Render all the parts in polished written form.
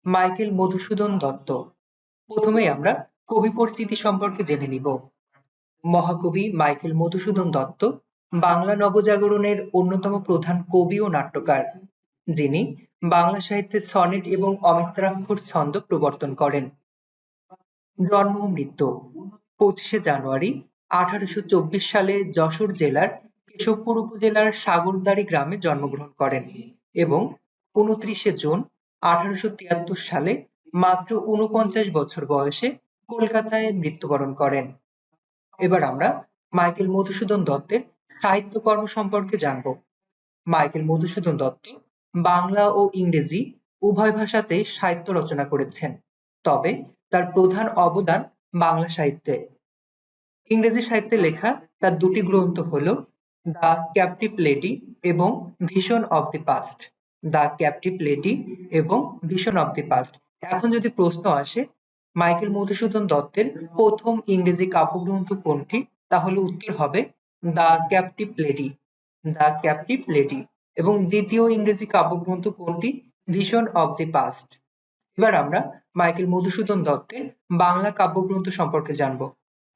Michael Madhusudan Dutta. প্রথমেই আমরা কবি পরিচিতি সম্পর্কে জেনে নিব। মহাকবি মাইকেল মধুসূদন দত্ত বাংলা নবজাগরণের অন্যতম প্রধান কবি ও নাট্যকার, যিনি বাংলা সাহিত্যে সনেট এবং অমিত্রাক্ষর ছন্দ প্রবর্তন করেন। জন্ম ও মৃত্যু: 25শে জানুয়ারি 1824 সালে যশোর জেলার কেশবপুর উপজেলার সাগরদাড়ি গ্রামে জন্মগ্রহণ করেন এবং 29শে জুন 1873 সালে মাত্র 49 বছর বয়সে কলকাতায় মৃত্যুবরণ করেন। এবার আমরা মাইকেল মধুসূদন দত্তের সাহিত্যকর্ম সম্পর্কে জানব। মাইকেল মধুসূদন দত্ত বাংলা ও ইংরেজি উভয় ভাষাতেই সাহিত্য রচনা করেছেন, তবে তার প্রধান অবদান বাংলা সাহিত্যে। ইংরেজি সাহিত্যে লেখা তার দুটি গ্রন্থ হল দ্য ক্যাপটিভ লেডি এবং vision of the past. The captive lady এবং ভিশন অব দি পাস্ট। এখন যদি প্রশ্ন আসে মাইকেল মধুসূদন দত্তের প্রথম ইংরেজি কাব্যগ্রন্থ কোনটি, তাহলে উত্তর হবে the captive lady. The captive lady. এবং দ্বিতীয় ইংরেজি কাব্যগ্রন্থ কোনটি? Vision of the past. এবার আমরা মাইকেল মধুসূদন দত্তের বাংলা কাব্যগ্রন্থ সম্পর্কে জানব।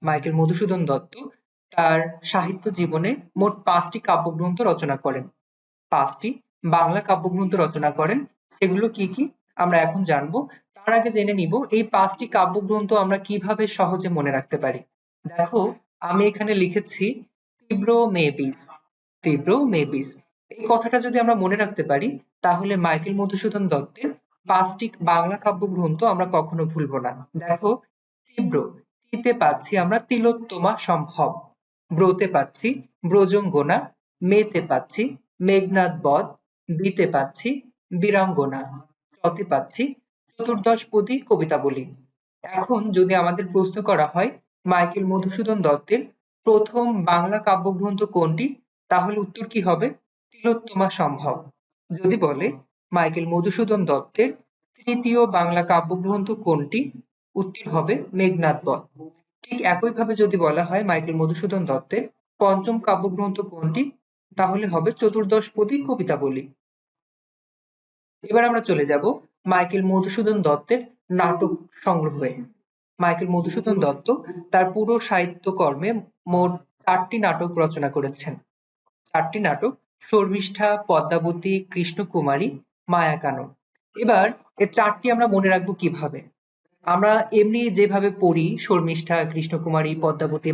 মাইকেল মধুসূদন দত্ত তার সাহিত্য জীবনে মোট 5টি কাব্যগ্রন্থ রচনা করেন। 5টি বাংলা কাব্যগ্রন্থ রচনা করেন। সেগুলো কি কি আমরা এখন জানবো। তার আগে জেনে নিব এই 5টি কাব্যগ্রন্থ আমরা কিভাবে সহজে মনে রাখতে পারি। দেখো, আমি এখানে লিখেছি তীব্র মেবিস। তীব্র মেবিস। এই কথাটা যদি আমরা মনে রাখতে পারি, তাহলে মাইকেল মধুসূদন দত্তের 5টি বাংলা কাব্যগ্রন্থ আমরা কখনো ভুলবো না। দেখো, তীব্র, তীতে পাচ্ছি আমরা তিলোত্তমা সম্ভব, ব্রতে পাচ্ছি ব্রজঙ্গনা, মেতে পাচ্ছি মেঘনাদ বধ, বিতে পাচ্ছি বীরাঙ্গনা, চতে পাচ্ছি চতুর্দশপদী কবিতাবলী। এখন যদি আমাদের প্রশ্ন করা হয় মাইকেল মধুসূদন দত্তের প্রথম বাংলা কাব্যগ্রন্থ কোনটি, তাহলে উত্তর কি হবে? তিলোত্তমা সম্ভব। যদি বলে মাইকেল মধুসূদন দত্তের তৃতীয় বাংলা কাব্যগ্রন্থ কোনটি, উত্তর হবে মেঘনাদ বধ। ঠিক একইভাবে যদি বলা হয় মাইকেল মধুসূদন দত্তের পঞ্চম কাব্যগ্রন্থ কোনটি, তাহলে হবে চতুর্দশপদী কবিতাবলী। এবার আমরা চলে যাব মাইকেল মধুসূদন দত্তের নাটক সংগ্রহে। মাইকেল মধুসূদন দত্ত তার পুরো সাহিত্যকর্মে মোট 4টি নাটক রচনা করেছেন। 4টি নাটক: শর্মিষ্ঠা, পদ্মাবতী, কৃষ্ণকুমারী, মায়াকানন। এবার এই 4টি আমরা মনে রাখবো কিভাবে? আমরা এমনি যেভাবে পড়ি শর্মিষ্ঠা, কৃষ্ণকুমারী, পদ্মাবতী,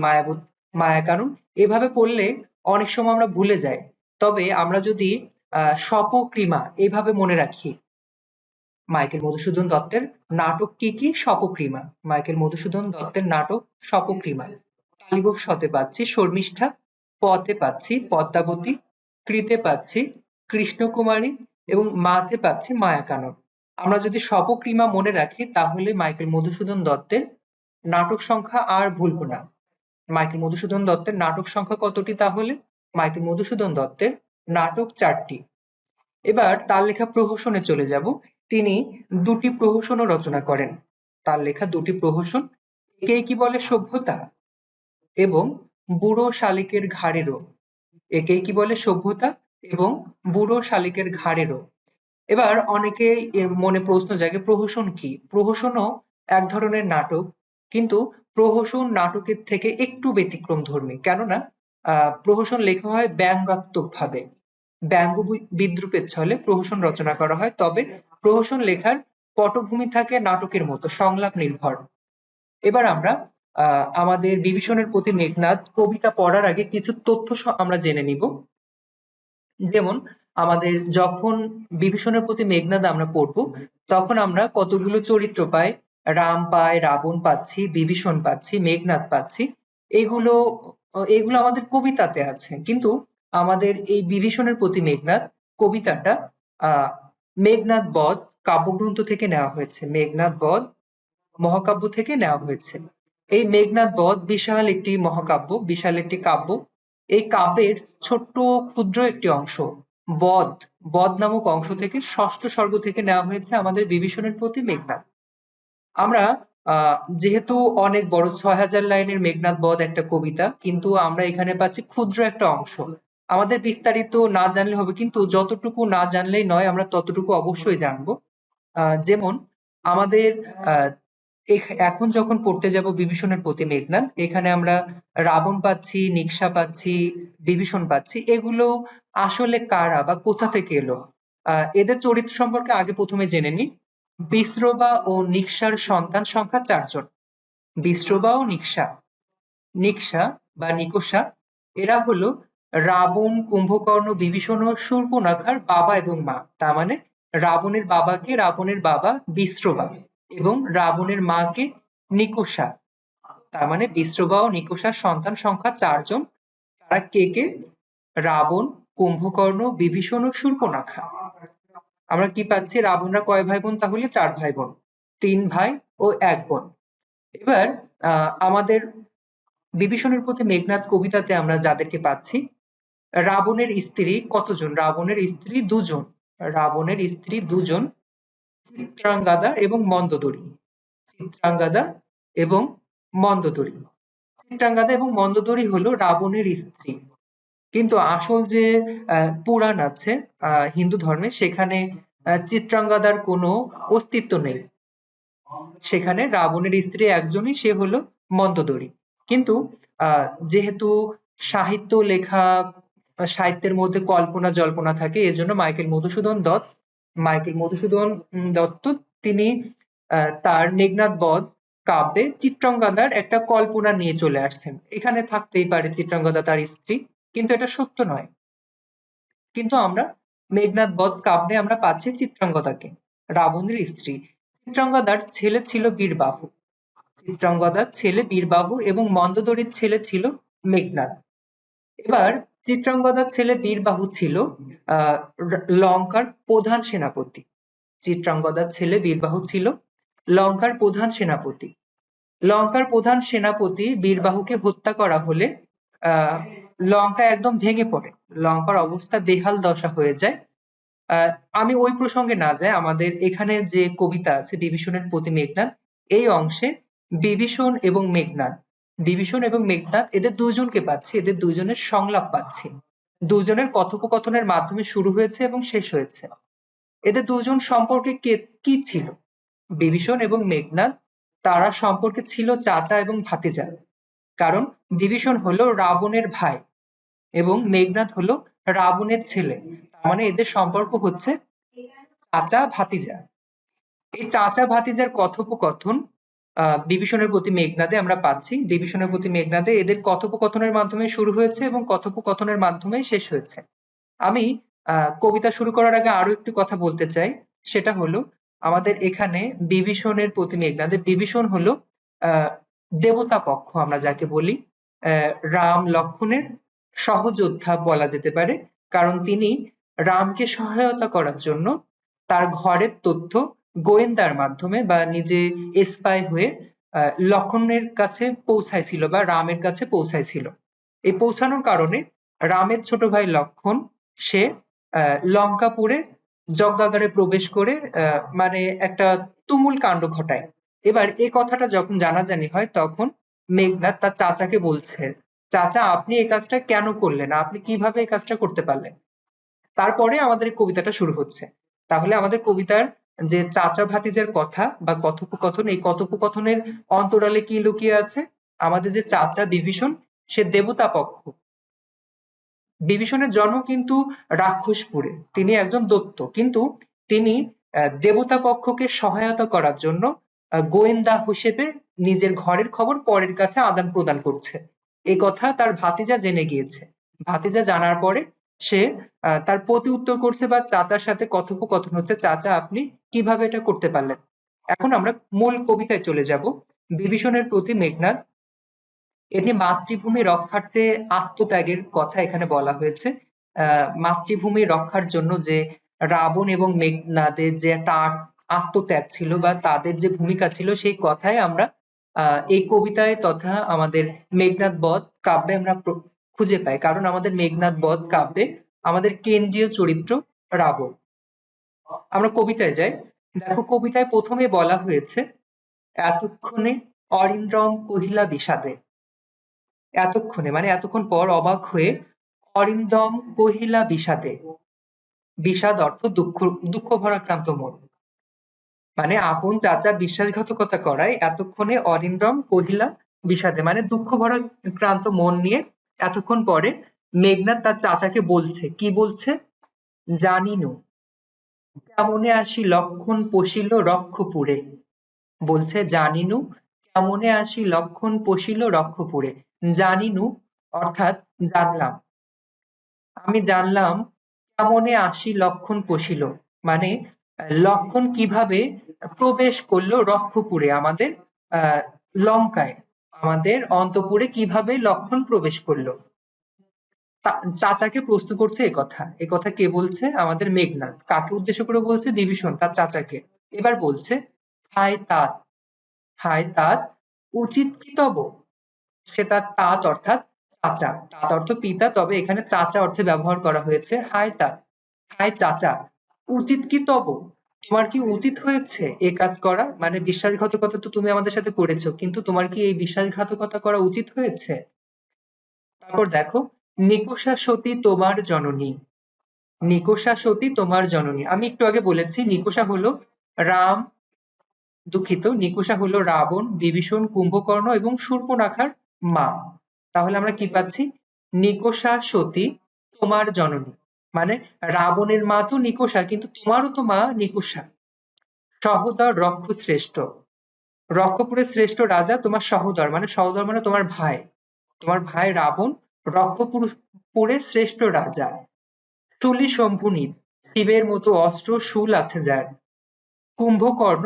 মায়াকানন, এভাবে পড়লে অনেক সময় আমরা ভুলে যাই। তবে আমরা যদি স্বপক্রিমা এইভাবে মনে রাখি, মাইকেল মধুসূদন দত্তের নাটক কি কি? স্বপক্রিমা। মাইকেল মধুসূদন দত্তের নাটক স্বপক্রিমা। তালিবক শতে পাচ্ছি শর্মিষ্ঠা, পতে পাচ্ছি পদ্মাবতী, কৃতে পাচ্ছি কৃষ্ণকুমারী এবং মাতে পাচ্ছি মায়াকানন। আমরা যদি স্বপক্রিমা মনে রাখি, তাহলে মাইকেল মধুসূদন দত্তের নাটক সংখ্যা আর ভুলবো না। মাইকেল মধুসূদন দত্তের নাটক সংখ্যা কতটি তাহলে? মাইকেল মধুসূদন দত্তের নাটক 4টি। এবার তার লেখা প্রহসনে চলে যাব। তিনি 2টি প্রহসনও রচনা করেন। তার লেখা 2টি প্রহসন একেই কি বলে সভ্যতা এবং বুড়ো শালিকের ঘাড়েরও। একেই কি বলে সভ্যতা এবং বুড়ো শালিকের ঘাড়েরও। এবার অনেকে মনে প্রশ্ন জাগে, প্রহসন কি? প্রহসনও এক ধরনের নাটক, কিন্তু প্রহসন নাটকের থেকে একটু ব্যতিক্রমধর্মী। কেননা প্রহসন লেখা হয় ব্যঙ্গাত্মক ভাবে, ব্যঙ্গ বিদ্রুপের ছলে প্রহসন রচনা করা হয়। তবে প্রহসন লেখার পটভূমি থাকে নাটকের মতো সংলাপ নির্ভর। এবার আমরা আমাদের বিভীষণের প্রতি মেঘনাদ কবিতা পড়ার আগে কিছু তথ্য আমরা জেনে নিব। যেমন আমাদের যখন বিভীষণের প্রতি মেঘনাদ আমরা পড়বো, তখন আমরা কতগুলো চরিত্র পাই? রাম পাই, রাবণ পাচ্ছি, বিভীষণ পাচ্ছি, মেঘনাদ পাচ্ছি। এগুলো এগুলো আমাদের কবিতাতে আছে, কিন্তু আমাদের এই বিভীষণের প্রতি মেঘনাদ কবিতাটা মেঘনাদ বধ কাব্যগ্রন্থ থেকে নেওয়া হয়েছে। মেঘনাদ বধ মহাকাব্য থেকে নেওয়া হয়েছে। এই মেঘনাদ বধ বিশাল একটি মহাকাব্য, বিশাল একটি কাব্য। এই কাব্যের ছোট্ট ক্ষুদ্র একটি অংশ বধ, বধ নামক অংশ থেকে 6ষ্ঠ সর্গ থেকে নেওয়া হয়েছে আমাদের বিভীষণের প্রতি মেঘনাদ। আমরা যেহেতু অনেক বড় 6000 লাইনের মেঘনাদ বধ একটা কবিতা, কিন্তু আমরা এখানে পাচ্ছি ক্ষুদ্র একটা অংশ। আমাদের বিস্তারিত না জানলে হবে, কিন্তু যতটুকু না জানলেই নয়, আমরা ততটুকু অবশ্যই জানবো। যেমন আমাদের এখন যখন পড়তে যাব বিভীষণের প্রতি মেঘনাদ, এখানে আমরা রাবণ পাচ্ছি, নিক্সা পাচ্ছি, বিভীষণ পাচ্ছি। এগুলো আসলে কারা বা কোথা থেকে এলো? এদের চরিত্র সম্পর্কে আগে প্রথমে জেনে নিই। বিশ্রবা ও নিক্সার সন্তান সংখ্যা 4 জন। বিশ্রবা ও নিক্সা। নিক্সা বা নিকষা এরা হলো রাবণ, কুম্ভকর্ণ, বিভীষণ ও শূর্পণখার বাবা এবং মা। তার মানে রাবণের বাবাকে রাবণের বাবা বিশ্রবা এবং রাবণের মাকে নিকষা। তার মানে বিশ্রবা ও নিকষার সন্তান সংখ্যা 4 জন। তারা কে কে? রাবণ, কুম্ভকর্ণ, বিভীষণ ও শূর্পণখা। আমরা কি পাচ্ছি? রাবণরা কয় ভাই বোন? তাহলে 4 ভাই বোন, 3 ভাই ও 1 বোন। এবার আমাদের বিভীষণের প্রতি মেঘনাদ কবিতাতে আমরা যাদেরকে পাচ্ছি, রাবণের স্ত্রী কতজন? রাবণের স্ত্রী 2 জন। রাবণের স্ত্রী 2 জন, চিত্রাঙ্গদা এবং মন্দোদরী। চিত্রাঙ্গদা এবং মন্দোদরী। চিত্রাঙ্গদা এবং মন্দোদরী হলো রাবণের স্ত্রী। কিন্তু আসল যে পুরাণ আছে হিন্দু ধর্মে, সেখানে চিত্রাঙ্গদার কোনো অস্তিত্ব নেই। সেখানে রাবণের স্ত্রী একজনই, সে হলো মন্দোদরী। কিন্তু যেহেতু সাহিত্য লেখা, সাহিত্যের মধ্যে কল্পনা জল্পনা থাকে, এজন্য মাইকেল মধুসূদন দত্ত তিনি তার মেঘনাদ বধ কাব্যে চিত্রাঙ্গদার একটা কল্পনা নিয়ে চলে আসছেন। এখানে থাকতেই পারে চিত্রাঙ্গদা তার স্ত্রী, কিন্তু এটা সত্য নয়। কিন্তু আমরা মেঘনাদ বধ কাব্যে আমরা পাচ্ছি চিত্রাঙ্গদাকে, রাবণের স্ত্রী। চিত্রাঙ্গদার ছেলে ছিল বীরবাহু। চিত্রাঙ্গদার ছেলে বীরবাহু এবং মন্দোদরীর ছেলে ছিল মেঘনাদ। এবার চিত্রাঙ্গদার ছেলে বীরবাহু ছিল লঙ্কার প্রধান সেনাপতি। চিত্রাঙ্গদার ছেলে বীরবাহু ছিল লঙ্কার প্রধান সেনাপতি। লঙ্কার প্রধান সেনাপতি বীরবাহুকে হত্যা করা হলে লঙ্কা একদম ভেঙে পড়ে। লঙ্কার অবস্থা বেহাল দশা হয়ে যায়। আমি ওই প্রসঙ্গে না যাই, আমাদের এখানে যে কবিতা আছে বিভীষণের প্রতি মেঘনাদ, এই অংশে বিভীষণ এবং মেঘনাদ এদের দুজনকে পাচ্ছি, এদের দুজনের সংলাপ পাচ্ছি। দুজনের কথোপকথনের মাধ্যমে শুরু হয়েছে এবং শেষ হয়েছে। এদের দুজন সম্পর্কে কি ছিল? বিভীষণ এবং মেঘনাদ তারা সম্পর্কে ছিল চাচা এবং ভাতিজা। কারণ বিভীষণ হলো রাবণের ভাই এবং মেঘনাদ হলো রাবণের ছেলে। তার মানে এদের সম্পর্ক হচ্ছে চাচা ভাতিজা। এই চাচা ভাতিজার কথোপকথন বিভীষণের প্রতি মেঘনাদে আমরা পাচ্ছি। বিভীষণের প্রতি মেঘনাদে এদের কথোপকথনের মাধ্যমে শুরু হয়েছে এবং কথোপকথনের মাধ্যমে শেষ হয়েছে। আমি কবিতা শুরু করার আগে আরো একটু কথা বলতে চাই। সেটা হলো আমাদের এখানে বিভীষণের প্রতি মেঘনাদে বিভীষণ হলো দেবতা পক্ষ, আমরা যাকে বলি রাম লক্ষ্মণের সহযোদ্ধা বলা যেতে পারে। কারণ তিনি রামকে সহায়তা করার জন্য তার ঘরের তথ্য গোয়েন্দার মাধ্যমে বা নিজে স্পাই হয়ে লক্ষ্মণের কাছে পৌঁছাইছিল বা রামের কাছে পৌঁছাইছিল। এই পৌঁছানোর কারণে রামের ছোট ভাই লক্ষ্মণ সে লঙ্কাপুরে যজ্ঞাগারে প্রবেশ করে মানে একটা তুমুল কাণ্ড ঘটায়। এবার এই কথাটা যখন জানাজানি হয়, তখন মেঘনাদ তার চাচাকে বলছে, চাচা আপনি এই কাজটা কেন করলেন? আপনি কিভাবে এই কাজটা করতে পারলেন? তারপরে আমাদের কবিতাটা শুরু হচ্ছে। তাহলে আমাদের কবিতার যে চাচা ভাতিজার কথা বা কথোপকথন, এই কথোপকথনের অন্তরালে কি লুকিয়ে আছে? আমাদের যে চাচা বিভীষণ, সে দেবতা পক্ষ। বিভীষণের জন্ম কিন্তু রাক্ষসপুরে, তিনি একজন দৈত্য, কিন্তু তিনি দেবতা পক্ষকে সহায়তা করার জন্য গোয়েন্দা হিসেবে নিজের ঘরের খবর পরের কাছে আদান প্রদান করছে। এই কথা তার ভাতিজা জেনে গিয়েছে। ভাতিজা জানার পরে সে তার প্রতি উত্তর করছে বা চাচার সাথে কথোপকথন হচ্ছে, চাচা আপনি কিভাবে এটা করতে পারলেন? এখন আমরা মূল কবিতায় চলে যাব। বিভীষণের প্রতি মেঘনাদ, এটি মাতৃভূমি রক্ষার্থে আত্মত্যাগের কথা এখানে বলা হয়েছে। মাতৃভূমি রক্ষার জন্য যে রাবণ এবং মেঘনাদের যে একটা আত্মত্যাগ ছিল বা তাদের যে ভূমিকা ছিল, সেই কথাই আমরা এই কবিতায় তথা আমাদের মেঘনাদ বধ কাব্যে আমরা খুঁজে পাই। কারণ আমাদের মেঘনাদ বধ কাব্যে আমাদের কেন্দ্রীয় চরিত্র রাবণ। আমরা কবিতায় যাই। দেখো, কবিতায় প্রথমে বলা হয়েছে, এতক্ষণে অরিন্দ্রম কহিলা বিষাদে। এতক্ষণে মানে এতক্ষণ পর অবাক হয়ে অরিন্দম কহিলা বিষাদে। বিষাদ অর্থ দুঃখ, দুঃখ ভরাক্রান্ত মন। মানে আপন চাচা বিশ্বাসঘাতকতা করায় এতক্ষণে অরিন্দম কহিলা বিষাদে, মানে দুঃখ ভরা ক্রান্ত মন নিয়ে এতক্ষণ পরে মেঘনাদ তার চাচাকে বলছে, কি বলছে, জানিনু কেমনে আসি লক্ষণ পশিল রক্ষপুরে। বলছে জানিনু কেমনে আসি লক্ষণ পশিল রক্ষপুরে। জানিনু অর্থাৎ জানলাম, আমি জানলাম কেমনে আসি লক্ষণ পশিল, মানে লক্ষণ কিভাবে প্রবেশ করলো রক্ষপুরে, আমাদের আহ লঙ্কায়, আমাদের অন্তপুরে কিভাবে লক্ষণ প্রবেশ করলো। চাচাকে প্রশ্ন করছে একথা কে বলছে, আমাদের মেঘনাদ। কাকে উদ্দেশ্য করে বলছে, বিভীষণ তার চাচাকে। এবার বলছে হায় তাত, হায় তাত উচিত কি তব। সে তার তাত অর্থাৎ চাচা, তাত অর্থ পিতা, তবে এখানে চাচা অর্থে ব্যবহার করা হয়েছে। হায় তাত, হায় চাচা, উচিত কি তব, তোমার কি উচিত হয়েছে এ কাজ করা, মানে বিশ্বাসঘাতকতা তো তুমি আমাদের সাথে করেছো, কিন্তু তোমার কি এই বিশ্বাসঘাতকতা করা উচিত হয়েছে। তারপর দেখো, নিকষা সতী তোমার জননী, নিকষা সতী তোমার জননী। আমি একটু আগে বলেছি নিকষা হলো রাম, দুঃখিত, নিকষা হলো রাবণ, বিভীষণ, কুম্ভকর্ণ এবং শূর্পণখার মা। তাহলে আমরা কি পাচ্ছি, নিকষা সতী তোমার জননী, মানে রাবণের মা তো নিকষা, কিন্তু তোমারও তো মা নিকষা। সহোদর রক্ষ শ্রেষ্ঠ, রক্ষপুরের শ্রেষ্ঠ রাজা তোমার সহোদর, মানে সহোদর মানে তোমার ভাই, তোমার ভাই রাবণ রক্ষপুরের শ্রেষ্ঠ রাজা। শূলী শম্ভুনি, শিবের মতো অস্ত্র শূল আছে যার। কুম্ভকর্ণ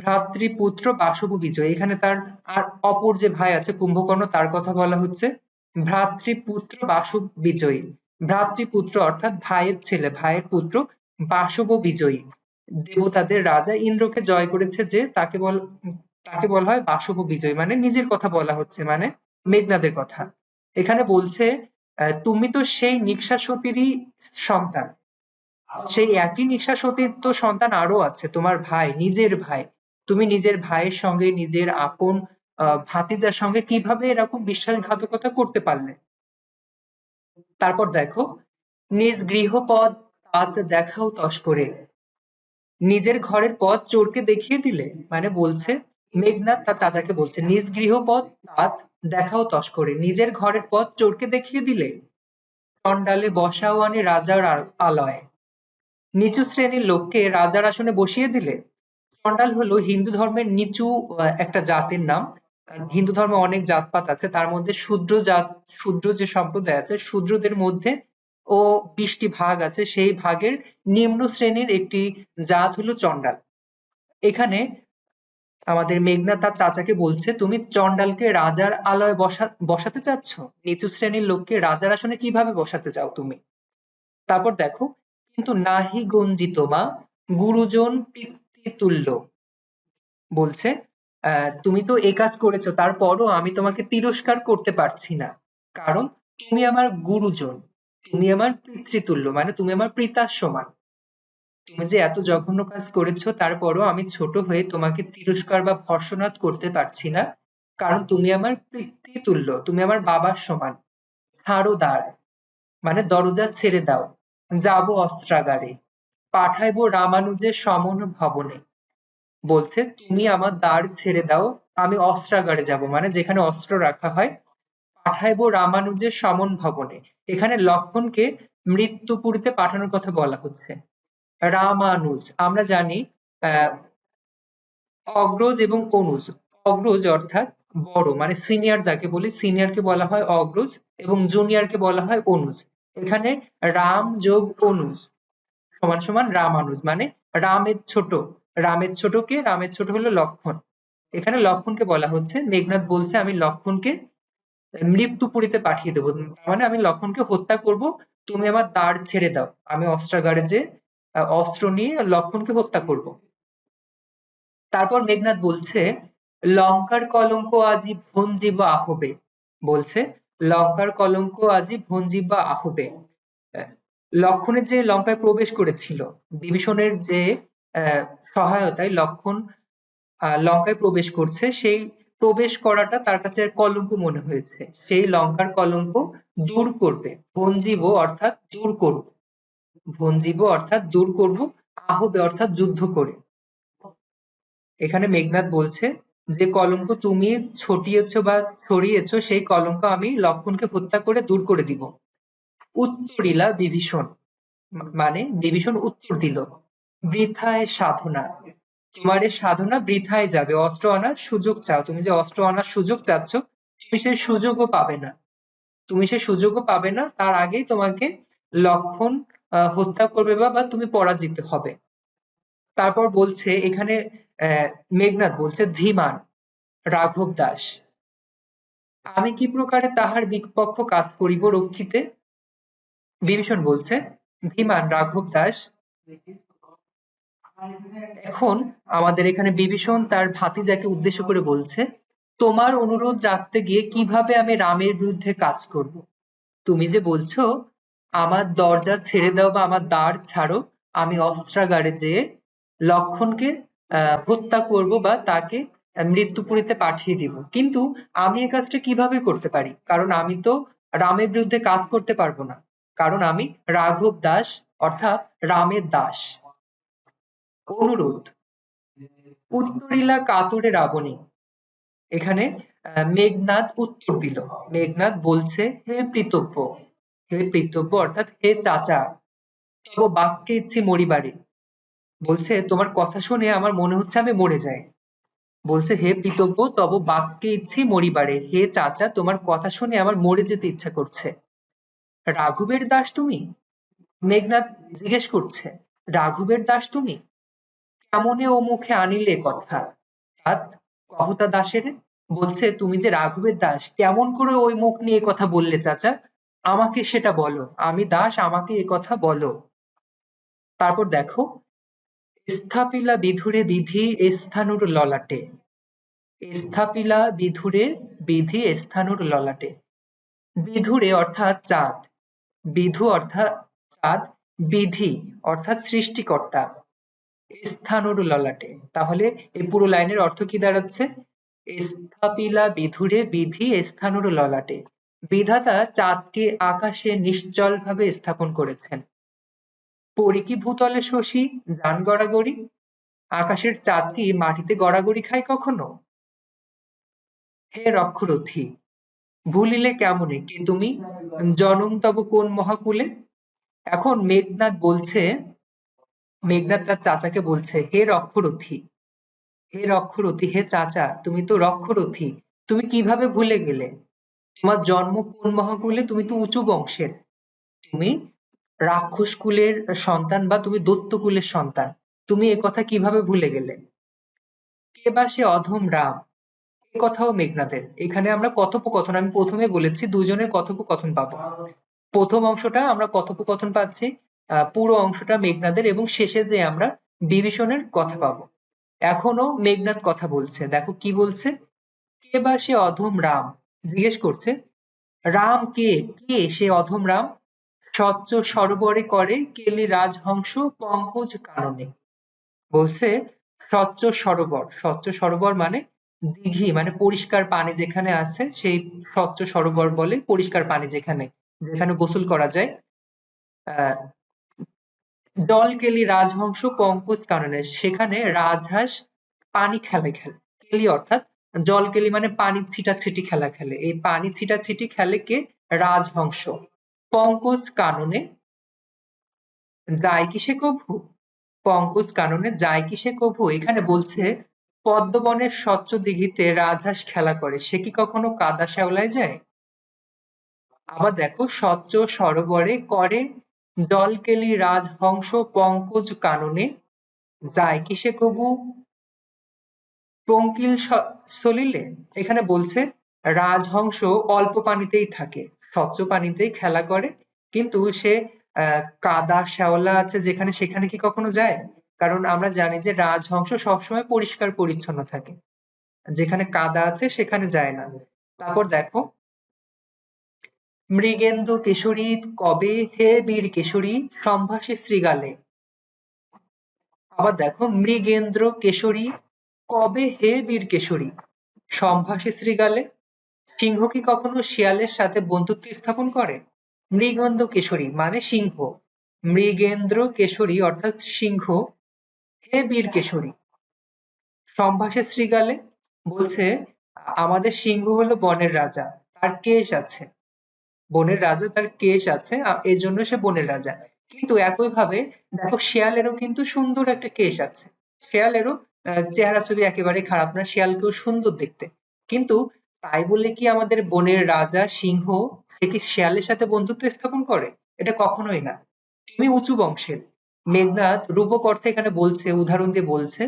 ভ্রাতৃপুত্র বাসব বিজয়, এখানে তার আর অপর যে ভাই আছে কুম্ভকর্ণ তার কথা বলা হচ্ছে। ভ্রাতৃপুত্র বাসব বিজয়ী, ভ্রাতৃপুত্র অর্থাৎ ভাইয়ের ছেলে, ভাইয়ের পুত্র, বাসব বিজয়ী, দেবতাদের রাজা ইন্দ্রকে জয় করেছে যে, তাকে বলা হয় বাসব বিজয়ী, মানে নিজের কথা বলা হচ্ছে, মানে মেঘনাদের কথা। এখানে বলছে তুমি তো সেই নিঃশ্বাসতীরই সন্তান, সেই একই নিঃশ্বাসতীর তো সন্তান আরো আছে, তোমার ভাই, নিজের ভাই। তুমি নিজের ভাইয়ের সঙ্গে, নিজের আপন ভাতিজার সঙ্গে কিভাবে এরকম বিশ্বাসঘাতকতা করতে পারলে। তারপর দেখো, নিজ গৃহপদ তাত দেখাও তস্করে, নিজের ঘরের পথ চোরকে দেখিয়ে দিলে, মানে বলছে মেঘনাদ তার চাচাকে বলছে নিজ গৃহপথ তাত দেখাও তস্করে, নিজের ঘরের পথ চোরকে দেখিয়ে দিলে। চণ্ডালে বসাও আনে রাজার আলয়, নিচু শ্রেণীর লোককে রাজার আসনে বসিয়ে দিলে। চণ্ডাল হলো হিন্দু ধর্মের নিচু একটা জাতের নাম। হিন্দু ধর্মে অনেক জাতপাত আছে, তার মধ্যে শূদ্র জাত, শূদ্র যে সম্প্রদায় আছে, শূদ্রদের মধ্যে ও 20টি ভাগ আছে, সেই ভাগের নিম্ন শ্রেণীর একটি জাত হলো চণ্ডাল। এখানে আমাদের মেঘনা তার চাচাকে বলছে তুমি চণ্ডালকে রাজার আলয়ে বসাতে চাচ্ছ, নিচু শ্রেণীর লোককে রাজার আসনে কিভাবে বসাতে চাও তুমি। তারপর দেখো, কিন্তু নাহি গঞ্জিত মা গুরুজন পিতৃতুল্য, বলছে তুমি তো এই কাজ করেছো, তারপরও আমি তোমাকে তিরস্কার করতে পারছি না, কারণ তুমি আমার গুরুজন, তুমি আমার পিতৃতুল্য, মানে তুমি আমার পিতার সমান। তুমি যে এত জঘন্য কাজ করেছো, তারপরও আমি ছোট হয়ে তোমাকে তিরস্কার বা ভর্ৎসনা করতে পারছি না, কারণ তুমি আমার পিতৃতুল্য, তুমি আমার বাবার সমান। ছাড়ো দ্বার, মানে দরজা ছেড়ে দাও, যাব অস্ত্রাগারে, পাঠাইবো রামানুজের সমন ভবনে। বলছে তুমি আমার দ্বার ছেড়ে দাও, আমি অস্ত্রাগারে যাব, মানে যেখানে অস্ত্র রাখা হয়। পাঠাইবো রামানুজের সমন ভবনে, এখানে লক্ষণকে মৃত্যুপুরীতে পাঠানোর কথা বলা হচ্ছে। রামানুজ আমরা জানি আহ অগ্রজ এবং অনুজ, অগ্রজ অর্থাৎ বড়, মানে সিনিয়র, যাকে বলি সিনিয়রকে বলা হয় অগ্রজ এবং জুনিয়রকে বলা হয় অনুজ। এখানে রাম যোগ অনুজ সমান সমান রামানুজ, মানে রামের ছোট, রামের ছোট কে, রামের ছোট হলো লক্ষণ। এখানে লক্ষণকে বলা হচ্ছে, মেঘনাদ বলছে আমি লক্ষণকে মৃত্যুপুরীতে পাঠিয়ে দেবো, মানে আমি লক্ষণকে হত্যা করব, তুমি আমার দ্বার ছেড়ে দাও, আমি অস্ত্রাগারে যে অস্ত্র নিয়ে লক্ষণকে হত্যা করব। তারপর মেঘনাদ বলছে লঙ্কার কলঙ্ক আজি ভঞ্জিব আহবে, বলছে লঙ্কার কলঙ্ক আজি ভঞ্জিব আহবে। লক্ষণের যে লঙ্কায় প্রবেশ করেছিল, বিভীষণের যে আহ, সহায়তায় লক্ষণ লঙ্কায় প্রবেশ করছে, সেই প্রবেশ করাটা তার কাছে আর কলঙ্ক মনে হয়েছে, সেই লঙ্কার কলঙ্ক দূর করবে। ভঞ্জিব অর্থাৎ দূর করব, ভঞ্জিব অর্থাৎ দূর করব, আহবে অর্থাৎ যুদ্ধ করে। এখানে মেঘনাদ বলছে যে কলঙ্ক তুমি ছটিয়েছ বা ছড়িয়েছ সেই কলঙ্ক আমি লক্ষণকে হত্যা করে দূর করে দিব। উত্তরিলা বিভীষণ, মানে বিভীষণ উত্তর দিল, বৃথায় সাধনা, তোমার এই সাধনা বৃথায় যাবে। অস্ত্র আনার সুযোগ চাও, তুমি যে অস্ত্র আনার সুযোগ চাচ্ছ, তুমি সেই সুযোগও পাবে না, তুমি সেই সুযোগও পাবে না, তার আগেই তোমাকে লক্ষণ হত্যা করবে বা তুমি পরাজিত হবে। তারপর বলছে এখানে মেঘনাদ বলছে ধীমান রাঘব দাস, আমি কি প্রকারে তাহার বিপক্ষ কাজ করিব রক্ষিতে। বিভীষণ বলছে ধীমান রাঘব দাস। এখন আমাদের এখানে বিভীষণ তার ভাতিজাকে উদ্দেশ্য করে বলছে, তোমার অনুরোধ রাখতে গিয়ে কিভাবে আমি রামের বিরুদ্ধে কাজ করব। তুমি যে বলছো আমার দরজা ছেড়ে দাও বা আমার দ্বার ছাড়ো, আমি অস্ত্রাগারে যেয়ে লক্ষণকে হত্যা করব বা তাকে মৃত্যুপুরীতে পাঠিয়ে দিব, কিন্তু আমি এই কাজটা কিভাবে করতে পারি, কারণ আমি তো রামের বিরুদ্ধে কাজ করতে পারবো না, কারণ আমি রাঘব দাস, অর্থাৎ রামের দাস। অনুরোধ উত্তরিলা কাতরে রাবণী, এখানে মেঘনাদ উত্তর দিল। মেঘনাদ বলছে হে পৃতব্য, হে পৃতব্য অর্থাৎ হে চাচা, তব বাক্যে ইচ্ছে মরিবারে, বলছে তোমার কথা শুনে আমার মনে হচ্ছে আমি মরে যাই। বলছে হে পৃতব্য তব বাক্যে ইচ্ছে মরিবারে, হে চাচা তোমার কথা শুনে আমার মরে যেতে ইচ্ছা করছে। রাঘবের দাস তুমি, মেঘনাদ জিজ্ঞেস করছে রাঘবের দাস তুমি, কেমনে ও মুখে আনিলে কথা, অর্থাৎ কহতা দাসের, বলছে তুমি যে রাঘবের দাস কেমন করে ওই মুখ নিয়ে কথা বললে চাচা, আমাকে সেটা বলো, আমি দাস আমাকে এ কথা বলো। তারপর দেখো স্থাপিলা বিধুরে বিধি স্থানুর ললাটে, স্থাপিলা বিধুরে বিধি স্থানুর ললাটে, বিধুরে অর্থাৎ চাঁদ, বিধু অর্থাৎ চাঁদ, বিধি অর্থাৎ সৃষ্টিকর্তা, স্থানুর ললাটে, তাহলে এই পুরো লাইনের অর্থ কি দাঁড়াচ্ছে, স্থাপিলা বিধুরে বিধি স্থানুর ললাটে, বিধাতা চাঁদকে আকাশে নিশ্চল ভাবে স্থাপন করেছেন। পরি কি ভূতলে শশী যান গড়াগড়ি, আকাশের চাঁদ কি মাটিতে গড়াগড়ি খায় কখনো। হে রক্ষরথী, ভুলিলে কেমনে কে তুমি, জনম তব কোন মহাকুলে। এখন মেঘনাদ বলছে, মেঘনাদ তার চাচাকে বলছে হে রক্ষরথী, হে রক্ষরথী, হে চাচা তুমি তো রক্ষরথী, তুমি কিভাবে ভুলে গেলে, তোমার জন্ম কোন মহাকুলে, তুমি তো উঁচু বংশের, তুমি রাক্ষস কুলের সন্তান বা তুমি দৈত্য কুলের সন্তান, তুমি এ কথা কিভাবে ভুলে গেলে। কে বা সে অধম রাম, এ কথাও মেঘনাদের। এখানে আমরা কথোপকথন, আমি প্রথমে বলেছি দুজনের কথোপকথন পাবো। প্রথম অংশটা আমরা কথোপকথন পাচ্ছি, পুরো অংশটা মেঘনাদের, এবং শেষে যে আমরা বিভীষণের কথা পাবো। এখনো মেঘনাদ কথা বলছে, দেখো কি বলছে, কে বা সে অধম রাম, জিজ্ঞেস করছে রাম কে, কে সে অধম রাম, স্বচ্ছ সরোবরে করে কেলি রাজহংস পঙ্কজ কাননে। বলছে স্বচ্ছ সরোবর, স্বচ্ছ সরোবর মানে দিঘি, মানে পরিষ্কার পানি যেখানে আছে সেই স্বচ্ছ সরোবর বলে, পরিষ্কার পানি যেখানে, যেখানে গোসল করা যায়। আহ জলকেলি রাজহংস পঙ্কজ কাননে, সেখানে রাজহাঁস পানি খেলে খেলে, কেলি অর্থাৎ জলকেলি মানে পানি ছিটাছিটি খেলা খেলে, এই পানি ছিটাছিটি খেলে কে, রাজহংস। পঙ্কজ কাননে যায় কি সে কভু, পঙ্কজ কাননে যায় কি সে কভু, এখানে বলছে পদ্মবনের স্বচ্ছ দিঘিতে রাজহাঁস খেলা করে, সে কি কখনো কাদা শ্যাওলায় যায়। আবার দেখো স্বচ্ছ সরোবরে করে জলকেলি রাজহংস পঙ্কজ কাননে, যায় কি সে কভু পঙ্কিল সলিলে, এখানে বলছে রাজহংস অল্প পানিতেই থাকে, স্বচ্ছ পানিতেই খেলা করে, কিন্তু সে কাদা শ্যাওলা আছে যেখানে সেখানে কি কখনো যায়, কারণ আমরা জানি যে রাজহংস সবসময় পরিষ্কার পরিচ্ছন্ন থাকে, যেখানে কাদা আছে সেখানে যায় না। তারপর দেখো মৃগেন্দু কেশরী কবে হে বীর কেশরী সম্ভাষে শ্রীগালে, আবার দেখো মৃগেন্দ্র কেশরী কবে হে বীর কেশরী সম্ভাষে শ্রীগালে, সিংহ কি কখনো শিয়ালের সাথে বন্ধুত্ব স্থাপন করে। মৃগেন্দ্র কেশরী মানে সিংহ, মৃগেন্দ্র কেশরী অর্থাৎ সিংহ, হে বীর কেশরী সম্ভাষে শৃগালে বলছে আমাদের সিংহ হলো বনের রাজা, তার কেশ আছে। বনের রাজা, তার কেশ আছে, এই জন্য সে বনের রাজা। কিন্তু একইভাবে দেখো শেয়ালেরও কিন্তু সুন্দর একটা কেশ আছে। শেয়ালেরও চেহারা ছবি একেবারে খারাপ না, শেয়ালকেও সুন্দর দেখতে। কিন্তু তাই বলে কি আমাদের বনের রাজা সিংহ সে কি শেয়ালের সাথে বন্ধুত্ব স্থাপন করে? এটা কখনোই না। তুমি উঁচু বংশের। মেঘনাদ রূপক অর্থে এখানে বলছে, উদাহরণ দিয়ে বলছে,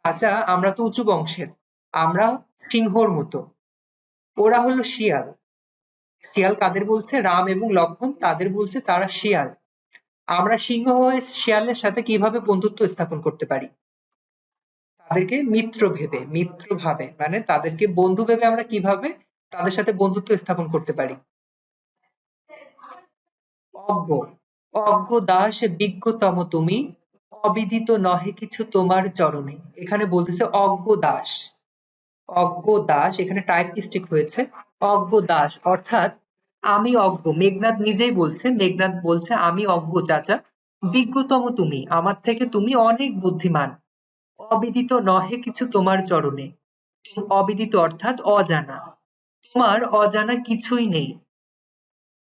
আচ্ছা আমরা তো উঁচু বংশের, আমরা সিংহর মতো, ওরা হলো শিয়াল। শিয়াল কাদের বলছে? রাম এবং লক্ষ্মণ, তাদের বলছে তারা শিয়াল। আমরা সিংহ হয়ে শিয়ালের সাথে কিভাবে বন্ধুত্ব স্থাপন করতে পারি? তাদেরকে মিত্র ভেবে, মিত্র ভাবে, মানে তাদেরকে বন্ধু ভেবে আমরা কিভাবে তাদের সাথে বন্ধুত্ব স্থাপন করতে পারি? অজ্ঞ, অজ্ঞ দাস বিজ্ঞতম তুমি, অবিদিত নহে কিছু তোমার চরণে। এখানে বলতেছে অজ্ঞ দাস। অজ্ঞ দাস এখানে টাইপ মিস্টেক হয়েছে। অজ্ঞ দাস অর্থাৎ আমি অজ্ঞ। মেঘনাদ নিজেই বলছে, মেঘনাদ বলছে আমি অজ্ঞ চাচা, বিজ্ঞতম তুমি, আমার থেকে তুমি অনেক বুদ্ধিমান। অবিদিত নহে কিছু তোমার চরণে। অবিদিত অর্থাৎ অজানা, তোমার অজানা কিছুই নেই।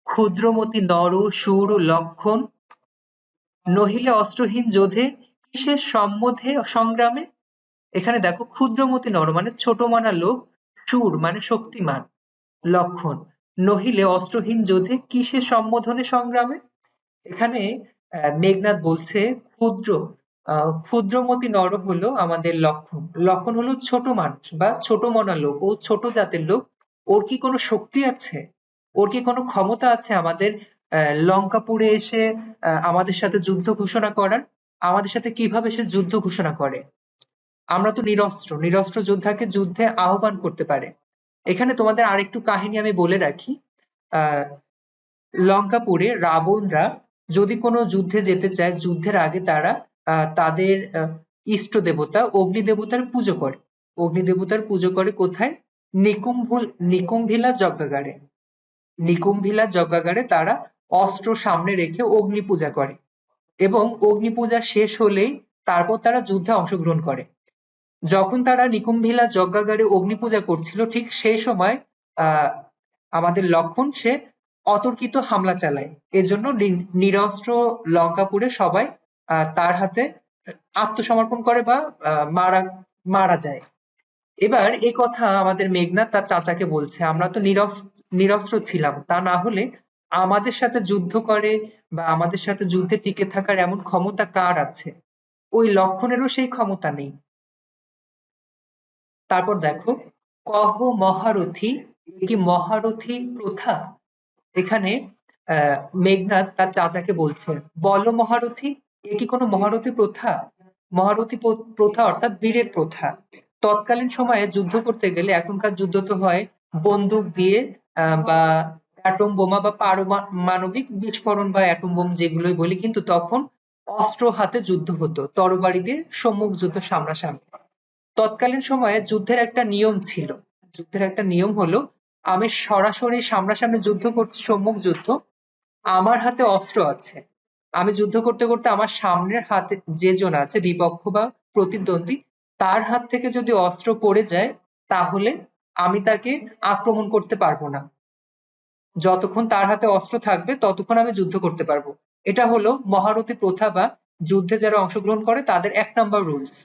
ক্ষুদ্রমতি নর সুর লক্ষণ, নহিলে অস্ত্রহীন যোধে, কিসের সম্মধে সংগ্রামে। এখানে দেখো ক্ষুদ্রমতি নর মানে ছোট মানা লোক, শূর মানে শক্তিমান, লক্ষণ নহিলে অস্ত্রহীন যোধে, কিসের সম্বোধনে সংগ্রামে। এখানে মেঘনাদ বলছে ক্ষুদ্র, ক্ষুদ্রমতি নর হলো আমাদের লক্ষণ। লক্ষণ হলো ছোট মানুষ বা ছোট মনা লোক, ও ছোট জাতের লোক। ওর কি কোনো শক্তি আছে? ওর কি কোনো ক্ষমতা আছে আমাদের লঙ্কাপুরে এসে আমাদের সাথে যুদ্ধ ঘোষণা করার? আমাদের সাথে কিভাবে সে যুদ্ধ ঘোষণা করে? আমরা তো নিরস্ত্র, নিরস্ত্র যোদ্ধাকে যুদ্ধে আহ্বান করতে পারে। এখানে তোমাদের আরেকটু কাহিনী আমি বলে রাখি। আহ লঙ্কাপুরে রাবণরা যদি কোনো যুদ্ধে যেতে চায়, যুদ্ধের আগে তারা তাদের ইষ্ট দেবতা অগ্নি দেবতার পুজো করে। অগ্নি দেবতার পুজো করে কোথায়? নিকুম্ভিলা যজ্ঞাগারে। নিকুম্ভিলা যজ্ঞাগারে তারা অস্ত্র সামনে রেখে অগ্নি পূজা করে, এবং অগ্নি পূজা শেষ হলেই তারপর তারা যুদ্ধে অংশগ্রহণ করে। যখন তারা নিকুম্ভিলা যজ্ঞাগারে অগ্নি পূজা করছিল, ঠিক সেই সময় আহ আমাদের লক্ষণ সে অতর্কিত হামলা চালায়। এজন্য নিরস্ত্র লঙ্কাপুরে সবাই তার হাতে আত্মসমর্পণ করে বা মারা মারা যায়। এবার এই কথা আমাদের মেঘনাদ তার চাচাকে বলছে, আমরা তো নিরস্ত্র ছিলাম, তা না হলে আমাদের সাথে যুদ্ধ করে বা আমাদের সাথে যুদ্ধে টিকে থাকার এমন ক্ষমতা কার আছে? ওই লক্ষণেরও সেই ক্ষমতা নেই। তারপর দেখো, কহ মহারথী, এ কি মহারথী প্রথা? এখানে মেঘনাদ তার চাচাকে বলছে, বলো মহারথী, এ কি কোনো মহারথী প্রথা? মহারথী প্রথা অর্থাৎ বীরের প্রথা। তৎকালীন সময়ে যুদ্ধ করতে গেলে, এখনকার যুদ্ধ তো হয় বন্দুক দিয়ে বা অ্যাটম বোমা বা পারমাণবিক বিস্ফোরণ বা অ্যাটম বোম যেগুলোই বলি, কিন্তু তখন অস্ত্র হাতে যুদ্ধ হতো, তরবারি দিয়ে সম্মুখ যুদ্ধ, সামনাসামনি। তৎকালীন সময়ে যুদ্ধের একটা নিয়ম ছিল। যুদ্ধের একটা নিয়ম হলো, আমি সরাসরি সামনাসামনি যুদ্ধ করছি, সম্মুখ যুদ্ধ, আমার হাতে অস্ত্র আছে, আমি যুদ্ধ করতে করতে আমার সামনের হাতে যে জন আছে বিপক্ষ বা প্রতিদ্বন্দ্বী, তার হাত থেকে যদি অস্ত্র পড়ে যায়, তাহলে আমি তাকে আক্রমণ করতে পারবো না। যতক্ষণ তার হাতে অস্ত্র থাকবে ততক্ষণ আমি যুদ্ধ করতে পারবো। এটা হলো মহারথী প্রথা বা যুদ্ধে যারা অংশগ্রহণ করে তাদের ১ নম্বর রুলস।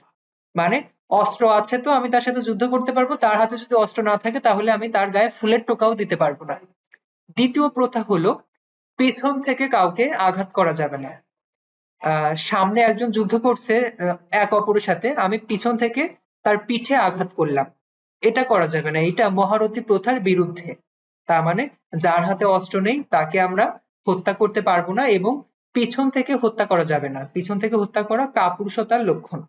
মানে অস্ত্র আছে তো আমি তার সাথে যুদ্ধ করতে পারবো, তার হাতে যদি অস্ত্র না থাকে তাহলে আমি তার গায়ে ফুলের টোকাও দিতে পারবো না। দ্বিতীয় প্রথা হলো, পেছন থেকে কাউকে আঘাত করা যাবে না। সামনে একজন যুদ্ধ করছে এক অপরের সাথে, আমি পিছন থেকে তার পিঠে আঘাত করলাম, এটা করা যাবে না, এটা মহারথী প্রথার বিরুদ্ধে। তার মানে যার হাতে অস্ত্র নেই তাকে আমরা হত্যা করতে পারবো না, এবং পিছন থেকে হত্যা করা যাবে না। পিছন থেকে হত্যা করা কাপুরুষতার লক্ষণ।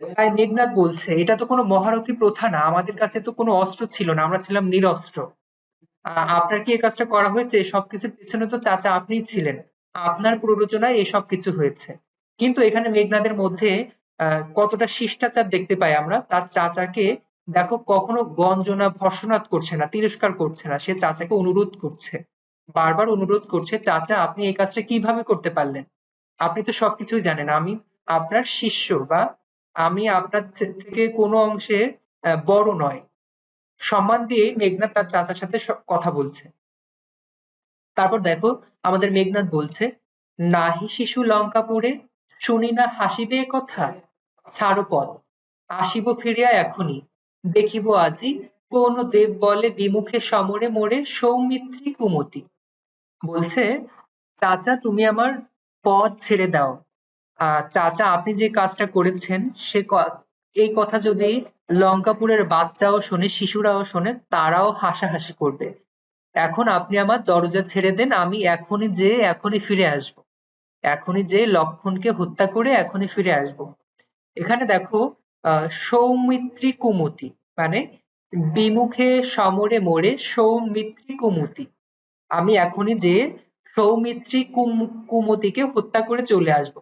তাই মেঘনাদ বলছে, এটা তো কোনো মহারথী প্রথা না, আমাদের কাছে তো কোনো অস্ত্র ছিল না, আমরা ছিলাম নিরস্ত্র। আপনার কি এই কাজটা করা হয়েছে? সবকিছুর পেছনে তো চাচা আপনিই ছিলেন, আপনার প্ররোচনায় এসব কিছু হয়েছে। কিন্তু এখানে মেঘনাদের মধ্যে কতটা শিষ্টাচার দেখতে পাই আমরা। তার চাচাকে দেখো কখনো গঞ্জনা ভর্ৎসনা করছে না, তিরস্কার করছে না, সে চাচাকে অনুরোধ করছে, বারবার অনুরোধ করছে, চাচা আপনি এই কাজটা কিভাবে করতে পারলেন? আপনি তো সবকিছুই জানেন, আমি আপনার শিষ্য বা আমি আপনার থেকে কোনো অংশে বড় নয়। সম্মান দিয়ে মেঘনাদ তার চাচার সাথে কথা বলছে। তারপর দেখো আমাদের মেঘনাদ বলছে, নাহি শিশু লঙ্কাপুরে, শুনি না হাসিবে এ কথা, ছাড়ো পথ, আসিব ফিরিয়া এখনই, দেখিব আজি কোন দেব বলে বিমুখে সমরে মোরে সৌমিত্রী কুমতি। বলছে, চাচা তুমি আমার পথ ছেড়ে দাও। চাচা আপনি যে কাজটা করেছেন সে এই কথা যদি লঙ্কাপুরের বাচ্চাও শোনে, শিশুরাও শোনে, তারাও হাসাহাসি করবে। এখন আপনি আমার দরজা ছেড়ে দেন, আমি এখনই যেয়ে এখনই ফিরে আসবো। এখনই যেয়ে লক্ষণকে হত্যা করে এখনই ফিরে আসবো। এখানে দেখো সৌমিত্রী কুমতি মানে বিমুখে সমরে মোরে সৌমিত্রী কুমতি। আমি এখনই যেয়ে সৌমিত্রী কুমতিকে হত্যা করে চলে আসবো।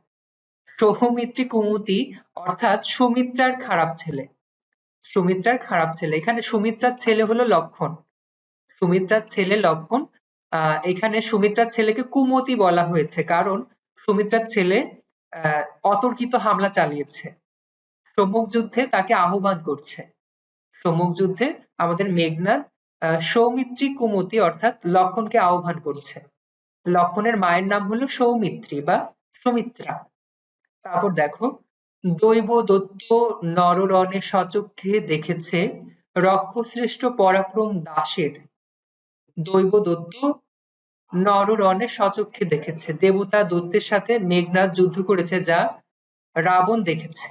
সৌমিত্রী কুমতি অর্থাৎ সুমিত্রার খারাপ ছেলে। সুমিত্রার খারাপ ছেলে, এখানে সুমিত্রার ছেলে হলো লক্ষণ। সুমিত্রার ছেলে লক্ষণ। এখানে সুমিত্রার ছেলেকে কুমতি বলা হয়েছে কারণ সুমিত্রার ছেলে অতর্কিত হামলা চালিয়েছে। সম্মুখ যুদ্ধে তাকে আহ্বান করছে। সম্মুখ যুদ্ধে আমাদের মেঘনাদ সৌমিত্রী কুমতি অর্থাৎ লক্ষণকে আহ্বান করছে। লক্ষণের মায়ের নাম হলো সৌমিত্রী বা সুমিত্রা। তারপর দেখো, দৈব দত্ত নররণে সচক্ষে দেখেছে রক্ষশ্রেষ্ঠ পরাক্রম দাসের। দৈব দত্ত নররণে সচক্ষে দেখেছে, দেবতা দত্তের সাথে মেঘনাদ যুদ্ধ করেছে যা রাবণ দেখেছে।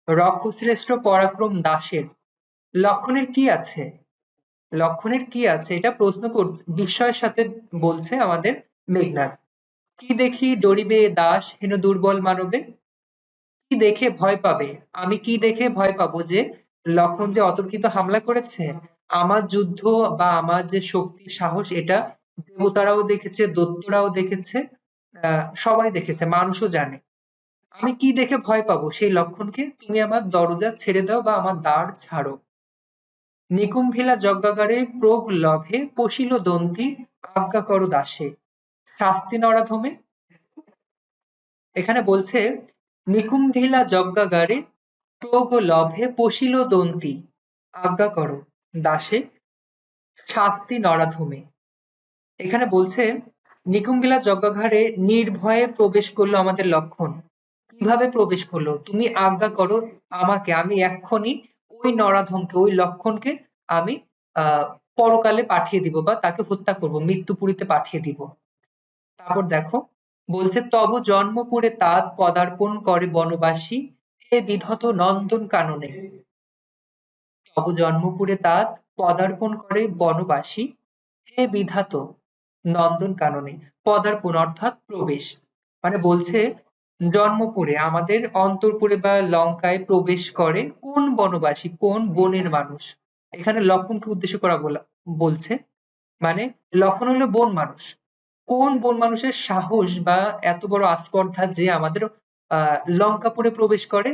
রক্ষশ্রেষ্ঠ পরাক্রম দাসের, লক্ষণের কি আছে? লক্ষণের কি আছে এটা প্রশ্ন করছে, বিস্ময়ের সাথে বলছে আমাদের মেঘনাদ। কি দেখি ডরিবে দাস হেন দুর্বল মানবে? কি দেখে ভয় পাবে? আমি কি দেখে ভয় পাবো যে লক্ষণ যে অতর্কিত হামলা করেছে? আমার যুদ্ধ বা আমার যে শক্তি সাহস এটা দেবতারাও দেখেছে, দৈত্যরাও দেখেছে, সবাই দেখেছে, মানুষও জানে। আমি কি দেখে ভয় পাবো সেই লক্ষণকে? তুমি আমার দরজা ছেড়ে দাও বা আমার দ্বার ছাড়ো। নিকুম্ভিলা যজ্ঞাগারে প্রগলভে পশিল দন্তি, আজ্ঞা করো দাসে, শাস্তি নরাধমে। এখানে বলছে, নিকুম্ভিলা যজ্ঞাগারে প্রগলভে পশিল দন্তি, আজ্ঞা করো দাসে, শাস্তি নরাধমে। এখানে বলছে নিকুম্ভিলা যজ্ঞাগারে নির্ভয়ে প্রবেশ করলো আমাদের লক্ষণ। কিভাবে প্রবেশ করলো? তুমি আজ্ঞা করো আমাকে, আমি এক্ষুনি ওই নরাধমকে, ওই লক্ষণকে আমি পরকালে পাঠিয়ে দিব বা তাকে হত্যা করব, মৃত্যুপুরীতে পাঠিয়ে দিব। তারপর দেখো বলছে, তব জন্মপুরে তাত পদার্পণ করে বনবাসী, হে বিধত নন্দন কাননে। তব জন্মপুরে তাত পদার্পণ করে বনবাসী, হে বিধাত নন্দন কাননে। পদার্পণ অর্থাৎ প্রবেশ, মানে বলছে জন্মপুরে আমাদের অন্তরপুরে বা লঙ্কায় প্রবেশ করে কোন বনবাসী, কোন বনের মানুষ। এখানে লক্ষণকে উদ্দেশ্য করা বলছে, মানে লক্ষণ হলো বন মানুষ। কোন বন মানুষের সাহস বা এত বড় আস্পর্ধা যে আমাদের লঙ্কাপুরে প্রবেশ করে?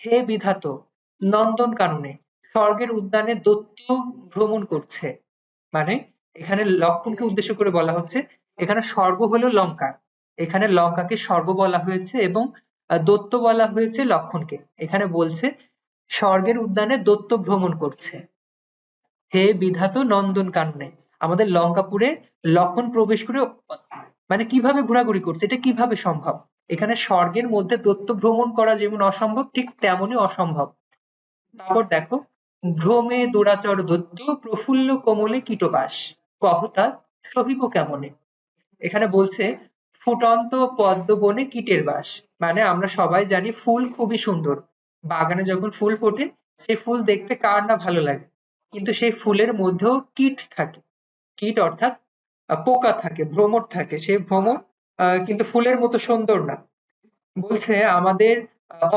হে বিধাত নন্দন কাননে, স্বর্গের উদ্যানে দৈত্য ভ্রমণ করছে। মানে এখানে লক্ষণকে উদ্দেশ্য করে বলা হচ্ছে, এখানে স্বর্গ হলো লঙ্কা, এখানে লঙ্কাকে স্বর্গ বলা হয়েছে এবং দৈত্য বলা হয়েছে লক্ষণকে। এখানে বলছে স্বর্গের উদ্যানে দৈত্য ভ্রমণ করছে। হে বিধাত নন্দন কাননে, আমাদের লঙ্কাপুরে লক্ষণ প্রবেশ করে মানে কিভাবে ঘোরাঘুরি করছে, এটা কিভাবে সম্ভব? এখানে স্বর্গের মধ্যে দৈত্য ভ্রমণ করা যেমন অসম্ভব, ঠিক তেমনই অসম্ভব। তারপর দেখো, ভ্রমে দুরাচর দৈত্য প্রফুল্ল কোমলে কীটবাস, কহতা সহিব কেমনে। এখানে বলছে ফুটন্ত পদ্ম বনে কীটের বাস। মানে আমরা সবাই জানি ফুল খুবই সুন্দর, বাগানে যখন ফুল ফোটে সেই ফুল দেখতে কার না ভালো লাগে, কিন্তু সেই ফুলের মধ্যেও কীট থাকে। কীট অর্থাৎ পোকা থাকে, ভ্রমর থাকে, সেই ভ্রমর কিন্তু ফুলের মতো সুন্দর না। বলছে আমাদের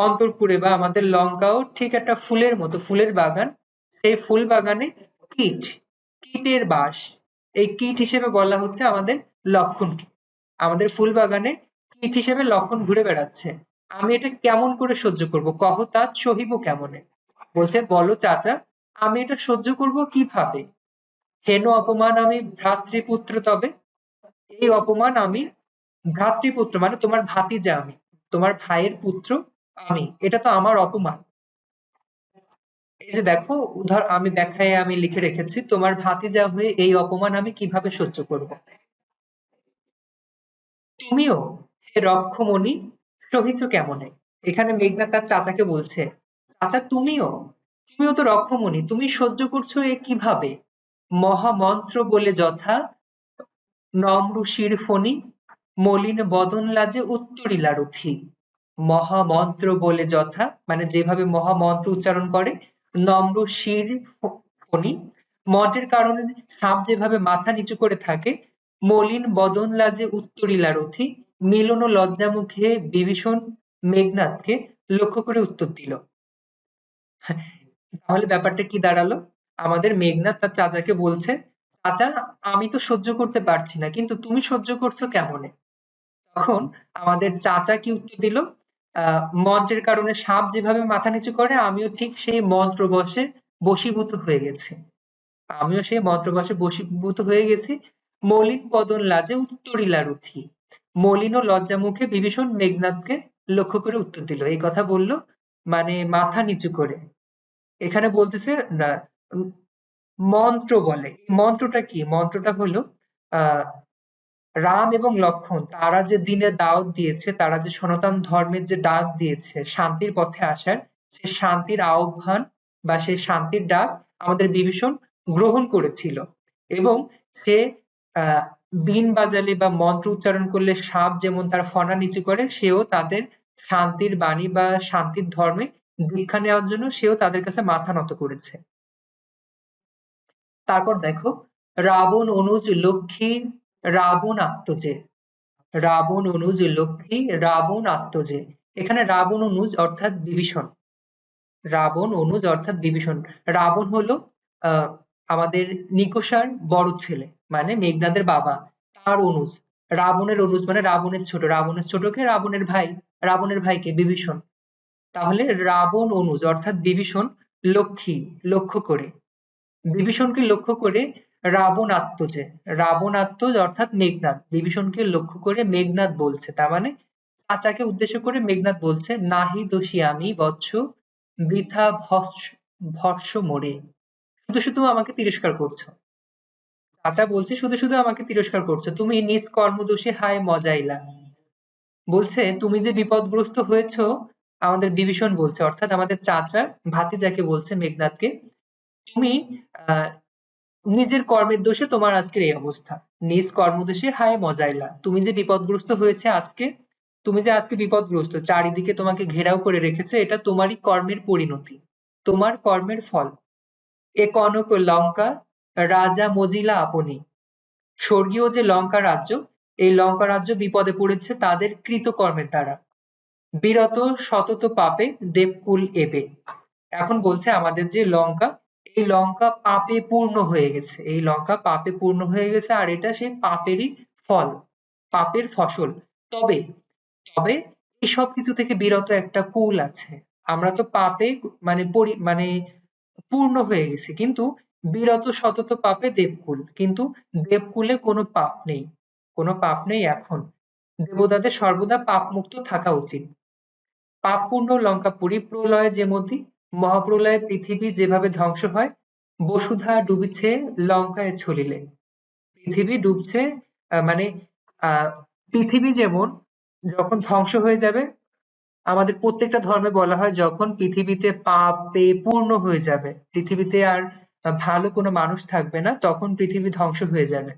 অন্তরপুরে বা আমাদের লঙ্কাও ঠিক একটা ফুলের মতো, ফুলের বাগান, সেই ফুল বাগানে কীট, কীটের বাস। এই কীট হিসেবে বলা হচ্ছে আমাদের লক্ষণকে। আমাদের ফুল বাগানে কীট হিসেবে লক্ষণ ঘুরে বেড়াচ্ছে। আমি এটা কেমন করে সহ্য করব? কহ তাত সহিব কেমনে। বলছে বলো চাচা, আমি এটা সহ্য করব কিভাবে? হেন অপমান আমি ভ্রাতৃপুত্র তবে, এই অপমান আমি ভ্রাতৃপুত্র মানে তোমার ভাতিজা, আমি তোমার ভাইয়ের পুত্র, এটা তো আমার অপমান। এই যে দেখো, আমি ব্যাখ্যায় আমি লিখে রেখেছি, তোমার ভাতিজা হয়ে এই অপমান আমি কিভাবে সহ্য করব। তুমিও হে রক্ষমণি সহিছ কেমনে। এখানে মেঘনা তার চাচাকে বলছে, চাচা তুমিও তো রক্ষমণি, তুমি সহ্য করছো এ কিভাবে। মহামন্ত্র বলে যথা নম্র শির ফণি, মলিন বদন লাজে উত্তরিলা রথী। মহামন্ত্র বলে যথা মানে যেভাবে মহামন্ত্র উচ্চারণ করে, নম্র শির ফণি মন্ত্রের কারণে সাপ যেভাবে মাথা নিচু করে থাকে, মলিন বদন লাজে উত্তরিলা রথী মিলন ও লজ্জা মুখে বিভীষণ মেঘনাথকে লক্ষ্য করে উত্তর দিল। তাহলে ব্যাপারটা কি দাঁড়ালো, আমাদের মেঘনাথ তার চাচাকে বলছে, চাচা আমি তো সহ্য করতে পারছি না, কিন্তু তুমি সহ্য করছো কেমনে। তখন আমাদের চাচা কি উত্তর দিল, মন্ত্রের কারণে সাপ যেভাবে মাথা নিচু করে আমিও ঠিক সেই মন্ত্র বশে বশীভূত হয়ে গেছি। মলিন বদন লাজে উত্তরিলা রথী। মলিন ও লজ্জা মুখে বিভীষণ মেঘনাথকে লক্ষ্য করে উত্তর দিল। এই কথা বলল মানে মাথা নিচু করে। এখানে বলতেছে না, মন্ত্র বলে। মন্ত্রটা কি, মন্ত্রটা হলো আহ রাম এবং লক্ষ্মণ তারা যে দিনে দাওয়াত দিয়েছে, তারা যে সনাতন ধর্মের যে ডাক দিয়েছে শান্তির পথে আসার, সে শান্তির আহ্বান বা সেই শান্তির ডাক আমাদের বিভীষণ গ্রহণ করেছিল। এবং সে আহ বীণ বাজালে বা মন্ত্র উচ্চারণ করলে সাপ যেমন তার ফনা নিচু করে, সেও তাদের শান্তির বাণী বা শান্তির ধর্মে দীক্ষা নেওয়ার জন্য সেও তাদের কাছে মাথা নত করেছে। তারপর দেখো, রাবণ অনুজ লক্ষ্মী রাবণ আত্মজে। রাবণ অনুজ লক্ষ্মী রাবণ আত্মজে। এখানে রাবণ অনুজ অর্থাৎ বিভীষণ। রাবণ অনুজ অর্থাৎ বিভীষণ। রাবণ হলো আহ আমাদের নিকষার বড় ছেলে, মানে মেঘনাদের বাবা, তার অনুজ। রাবণের অনুজ মানে রাবণের ছোটকে রাবণের ভাইকে বিভীষণ। তাহলে রাবণ অনুজ অর্থাৎ বিভীষণ লক্ষ্মী লক্ষ্য করে, বিভীষণকে লক্ষ্য করে রাবণ আত্মজে। রাবণ আত্মজ অর্থাৎ মেঘনাদ বিভীষণকে লক্ষ্য করে মেঘনাদ বলছে, তার মানে চাচাকে উদ্দেশ্য করে মেঘনাদ বলছে, নাহি দোষী আমি বৎস বৃথা ভর্ষ মোরে। শুধু শুধু আমাকে তিরস্কার করছো। চাচা বলছে শুধু শুধু আমাকে তিরস্কার করছো, তুমি নিজ কর্মদোষে হায় মজাইলা। বলছে তুমি যে বিপদগ্রস্ত হয়েছো, আমাদের বিভীষণ বলছে অর্থাৎ আমাদের চাচা ভাতিজাকে বলছে মেঘনাদকে, তুমি আহ নিজের কর্মের দোষে তোমার আজকের এই অবস্থা। নিজ কর্মদোষে হায় মজাইলা, তুমি যে বিপদগ্রস্ত হয়েছে আজকে, তুমি যে আজকে বিপদগ্রস্ত, চারিদিকে তোমাকে ঘেরাও করে রেখেছে, এটা তোমারই কর্মের পরিণতি, তোমার কর্মের ফল। এ কনক লঙ্কা রাজা মজিলা আপনি। স্বর্গীয় যে লঙ্কা রাজ্য, এই লঙ্কা রাজ্য বিপদে পড়েছে তাদের কৃতকর্মের দ্বারা। বিরত সতত পাপে দেবকুল এবে। এখন বলছে আমাদের যে লঙ্কা, এই লঙ্কা পাপে পূর্ণ হয়ে গেছে, এই লঙ্কা পাপে পূর্ণ হয়ে গেছে, আর এটা সেই পাপেরই ফল, পাপের ফসল। তবে তবে এই সব কিছু থেকে বিরত একটা কুল আছে। আমরা তো পাপে মানে মানে পূর্ণ হয়ে গেছি, কিন্তু বিরত সতত পাপে দেবকুল, কিন্তু দেবকুলে কোনো পাপ নেই, কোনো পাপ নেই এখন। দেবতাদের সর্বদা পাপ মুক্ত থাকা উচিত। পাপপূর্ণ লঙ্কাপুরী প্রলয়ে যেমতি, মহাপ্রলয়ে পৃথিবী যেভাবে ধ্বংস হয়, বসুধা ডুবিছে লঙ্কায় ছলিলে। পৃথিবী ডুবছে মানে আহ পৃথিবী যেমন যখন ধ্বংস হয়ে যাবে, আমাদের প্রত্যেকটা ধর্মে বলা হয় যখন পৃথিবীতে পাপে পূর্ণ হয়ে যাবে, পৃথিবীতে আর ভালো কোনো মানুষ থাকবে না, তখন পৃথিবী ধ্বংস হয়ে যাবে।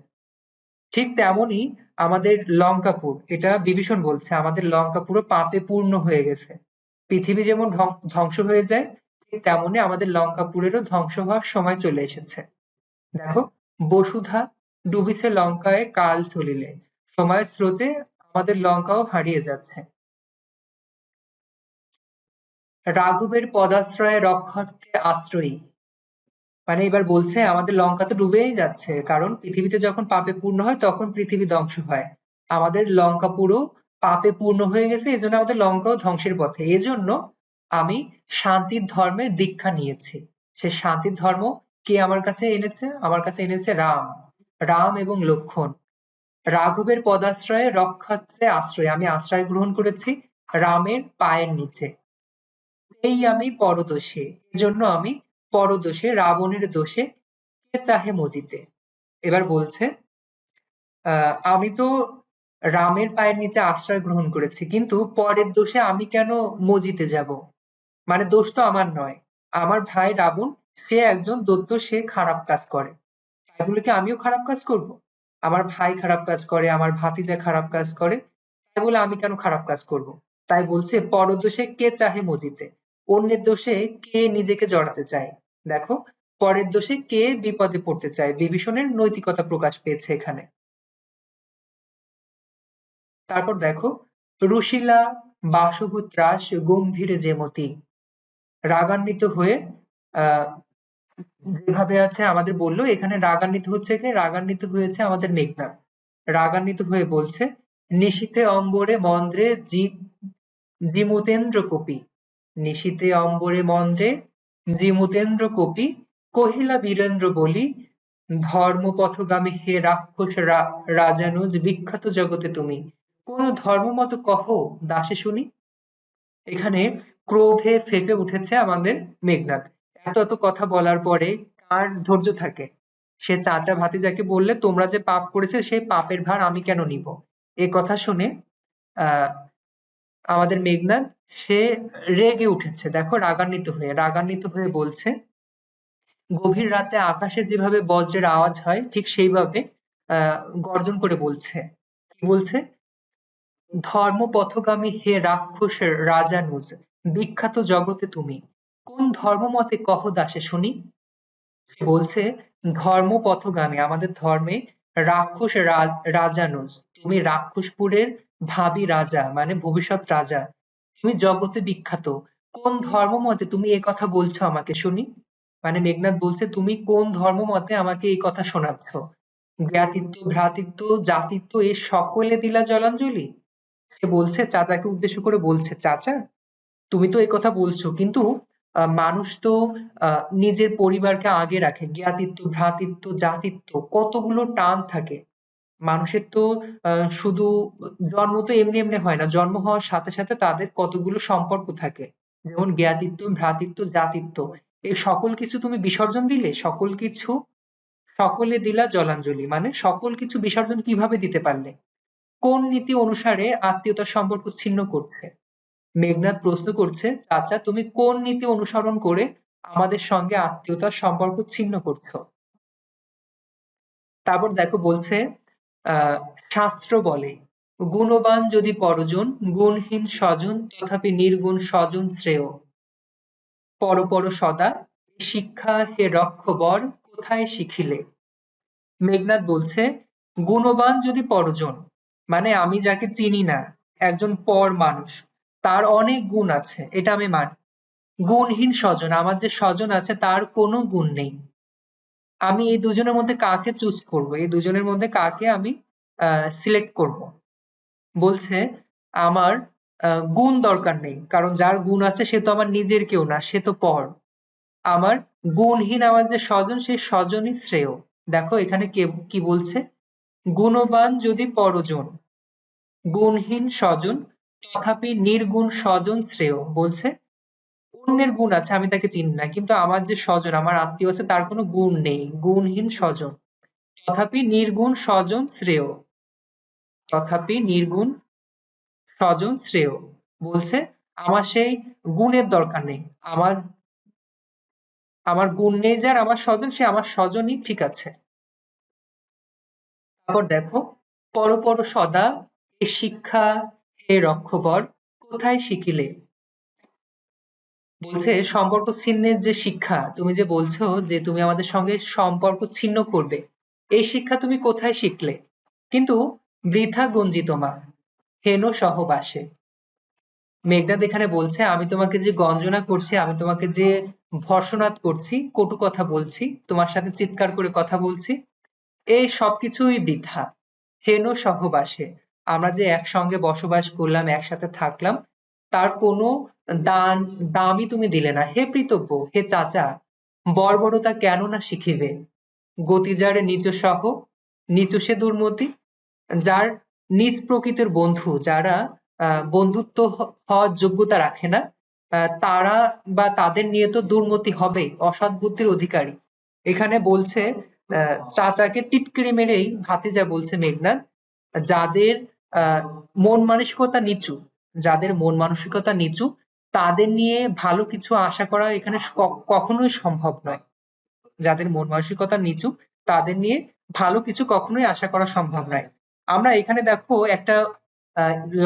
ঠিক তেমনই আমাদের লঙ্কাপুর, এটা বিভীষণ বলছে, আমাদের লঙ্কাপুরও পাপে পূর্ণ হয়ে গেছে। পৃথিবী যেমন ধ্বংস হয়ে যায়, ঠিক তেমনি আমাদের লঙ্কাপুরেরও ধ্বংস হওয়ার সময় চলে এসেছে। দেখো, বসুধা ডুবিছে লঙ্কায় কাল চলিলে। সময়ের স্রোতে আমাদের লঙ্কাও হারিয়ে যাচ্ছে। রাঘবের পদাশ্রয়ে রক্ষার্থে আশ্রয়ী। মানে এবার বলছে আমাদের লঙ্কা তো ডুবেই যাচ্ছে, কারণ পৃথিবীতে যখন পাপে পূর্ণ হয় তখন পৃথিবী ধ্বংস হয়। আমাদের লঙ্কা পুরো পাপে পূর্ণ হয়ে গেছে, এজন্য আমাদের লঙ্কাও ধ্বংসের পথে। এজন্য আমি শান্তির ধর্মে দীক্ষা নিয়েছি। সে শান্তির ধর্ম কে আমার কাছে এনেছে, আমার কাছে এনেছে রাম, রাম এবং লক্ষ্মণ। রাঘবের পদাশ্রয়ে রক্ষার্থে আশ্রয়, আমি আশ্রয় গ্রহণ করেছি রামের পায়ের নিচে। এই আমি পরদোষে, এজন্য আমি পরদোষে, রাবণের দোষে কে চাহে মজিতে। এবার বলছে আমি তো রামের পায়ের নিচে আশ্রয় গ্রহণ করেছি, কিন্তু পরের দোষে আমি কেন মজিতে যাব? মানে দোষ তো আমার নয়, আমার ভাই রাবণ সে একজন দৈত্য, সে খারাপ কাজ করে, তাই বলে কি আমিও খারাপ কাজ করব? আমার ভাই খারাপ কাজ করে, আমার ভাতিজা খারাপ কাজ করে, তাই বলে আমি কেন খারাপ কাজ করব? তাই বলছে পরদোষে কে চাহে মজিতে, অন্যের দোষে কে নিজেকে জড়াতে চায়। দেখো, পরের দোষে কে বিপদে পড়তে চায়, বিভীষণের নৈতিকতা প্রকাশ পেয়েছে এখানে। তারপর দেখো, রুশিলা বাসভূত্রাস গম্ভীরে যেমতি, রাগান্বিত হয়ে আহ যেভাবে আছে আমাদের বললো, এখানে রাগান্বিত হচ্ছে, কি রাগান্বিত হয়েছে আমাদের মেঘনাদ। রাগান্বিত হয়ে বলছে, নিশীথে অম্বরে মন্দ্রে জিমুতেন্দ্র কপি, নিশীথে অম্বরে মন্দ্রে জিমুতেন্দ্র কপি, কহিলা বীরেন্দ্র বলি, ধর্মপথগামী হে রাক্ষস রাজানুজ, বিখ্যাত জগতে তুমি কোন ধর্মমত কহ দাসে শুনি। এখানে ক্রোধে ফেঁপে উঠেছে আমাদের মেঘনাদ। এত এত কথা বলার পরে কার ধৈর্য থাকে? সে চাচা ভাতিজাকে বললে, তোমরা যে পাপ করেছে সেই পাপের ভার আমি কেন নিব? এ কথা শুনে আহ আমাদের মেঘনাদ সে রেগে উঠেছে। দেখো, রাগান্বিত হয়ে বলছে, গভীর রাতে আকাশে যেভাবে বজ্রের আওয়াজ হয় ঠিক সেইভাবে আহ গর্জন করে বলছে। কি বলছে? ধর্মপথগামী হে রাক্ষসের রাজানুজ, বিখ্যাত জগতে তুমি কোন ধর্মমতে কহ দাসে শুনি। সে বলছে, ধর্মপথগামী, আমাদের ধর্মে রাক্ষস রাজানুজ, তুমি রাক্ষসপুরের ভাবী রাজা, মানে ভবিষ্যৎ রাজা, তুমি জগতে বিখ্যাত, কোন ধর্মমতে তুমি এ কথা বলছো আমাকে শুনি। মানে মেঘনাদ বলছে, তুমি কোন ধর্মমতে আমাকে এই কথা শোনাচ্ছ? জ্ঞাতিত্ব, ভ্রাতৃত্ব, জাতিত্ব এ সকলে দিলা জলাঞ্জলি। সে বলছে, চাচাকে উদ্দেশ্য করে বলছে, চাচা তুমি তো এই কথা বলছো, কিন্তু মানুষ তো নিজের পরিবারকে আগে রাখে, জ্ঞাতিত্ব, ভ্রাতৃত্ব, জাতিত্ব কতগুলো টান থাকে। মানুষের তো শুধু জন্ম তো এমনি এমনি হয় না, জন্ম হওয়ার সাথে সাথে তাদের কতগুলো সম্পর্ক থাকে, যেমন জ্ঞাতিত্ব, ভ্রাতৃত্ব, জাতিত্ব, এই সকল কিছু তুমি বিসর্জন দিলে, সকল কিছু সকলে দিলা জলাঞ্জলি, মানে সকল কিছু বিসর্জন কিভাবে দিতে পারলে? কোন নীতি অনুসারে আত্মীয়তার সম্পর্ক ছিন্ন করছে? মেঘনাদ প্রশ্ন করছে, চাচা তুমি কোন নীতি অনুসরণ করে আমাদের সঙ্গে আত্মীয়তার সম্পর্ক ছিন্ন করছো? তারপর দেখো বলছে, আহ শাস্ত্র বলে, গুণবান যদি পরজন, গুণহীন স্বজন তথাপি নির্গুণ স্বজন শ্রেয়। পর পর সদা এ শিক্ষা হে রক্ষবর, কোথায় শিখিলে? মেঘনাদ বলছে, গুণবান যদি পরজন, মানে আমি যাকে চিনি না, একজন পর মানুষ, তার অনেক গুণ আছে, এটা আমি মানি। গুণহীন স্বজন, আমার যে স্বজন আছে তার কোনো গুণ নেই, আমি এই দুজনের মধ্যে কাকে চুজ করব, এই দুজনের মধ্যে কাকে আমি সিলেক্ট করব? বলছে, আমার গুণ দরকার নেই, কারণ যার গুণ আছে সে তো আমার নিজের কেউ না, সে তো পর। আমার গুণহীন আমার যে স্বজন, সেই স্বজনই শ্রেয়। দেখো এখানে কে কি বলছে, গুণবান যদি পরজন, গুণহীন স্বজন তথাপি নির্গুণ স্বজন শ্রেয়। বলছে অন্যের গুণ আছে, আমি তাকে চিনি না, কিন্তু আমার যে স্বজন, আমার আত্মীয় আছে, তার কোনো গুণ নেই, গুণহীন স্বজন, তথাপি নির্গুণ স্বজন শ্রেয়, তথাপি নির্গুণ স্বজন শ্রেয়। বলছে আমার সেই গুণের দরকার নেই, আমার আমার গুণ নেই, যার আমার স্বজন, সে আমার স্বজনই ঠিক আছে। তারপর দেখো, পর পর সদা এ শিক্ষা হে রক্ষবর, কোথায় শিখিলে? বলছে সম্পর্ক ছিন্নের যে শিক্ষা, তুমি যে বলছো যে তুমি আমাদের সঙ্গে সম্পর্ক ছিন্ন করবে, এই শিক্ষা তুমি কোথায় শিখলে? কিন্তু বৃথা গঞ্জিত মা, হেন সহবাসে। মেঘনাদ এখানে বলছে, আমি তোমাকে যে গঞ্জনা করছি, আমি তোমাকে যে ভর্ৎসনাদ করছি, কটু কথা বলছি, তোমার সাথে চিৎকার করে কথা বলছি, এই সবকিছুই বৃথা। হেন সহবাসে, আমরা যে একসঙ্গে বসবাস করলাম, একসাথে থাকলাম, তার কোনো দান দামই তুমি দিলে না। হে পৃতব্য, হে চাচা, বর্বরতা কেন না শিখিবে? গতি যার নিচ সহ, নিচু সে দুর্মতি। যার নিজ প্রকৃতির বন্ধু, যারা বন্ধুত্ব হওয়ার যোগ্যতা রাখে না, তারা বা তাদের নিয়ে তো দুর্মতি হবে, অসৎ বুদ্ধির অধিকারী। এখানে বলছে চাচাকে টিটকিরি মেরেই ভাতিজা বলছে মেঘনাদ, যাদের মন মানসিকতা নিচু, যাদের মন মানসিকতা নিচু তাদের নিয়ে ভালো কিছু আশা করা এখানে কখনোই সম্ভব নয়। যাদের মন মানসিকতা নিচু তাদের নিয়ে ভালো কিছু কখনোই আশা করা সম্ভব নয়। আমরা এখানে দেখো একটা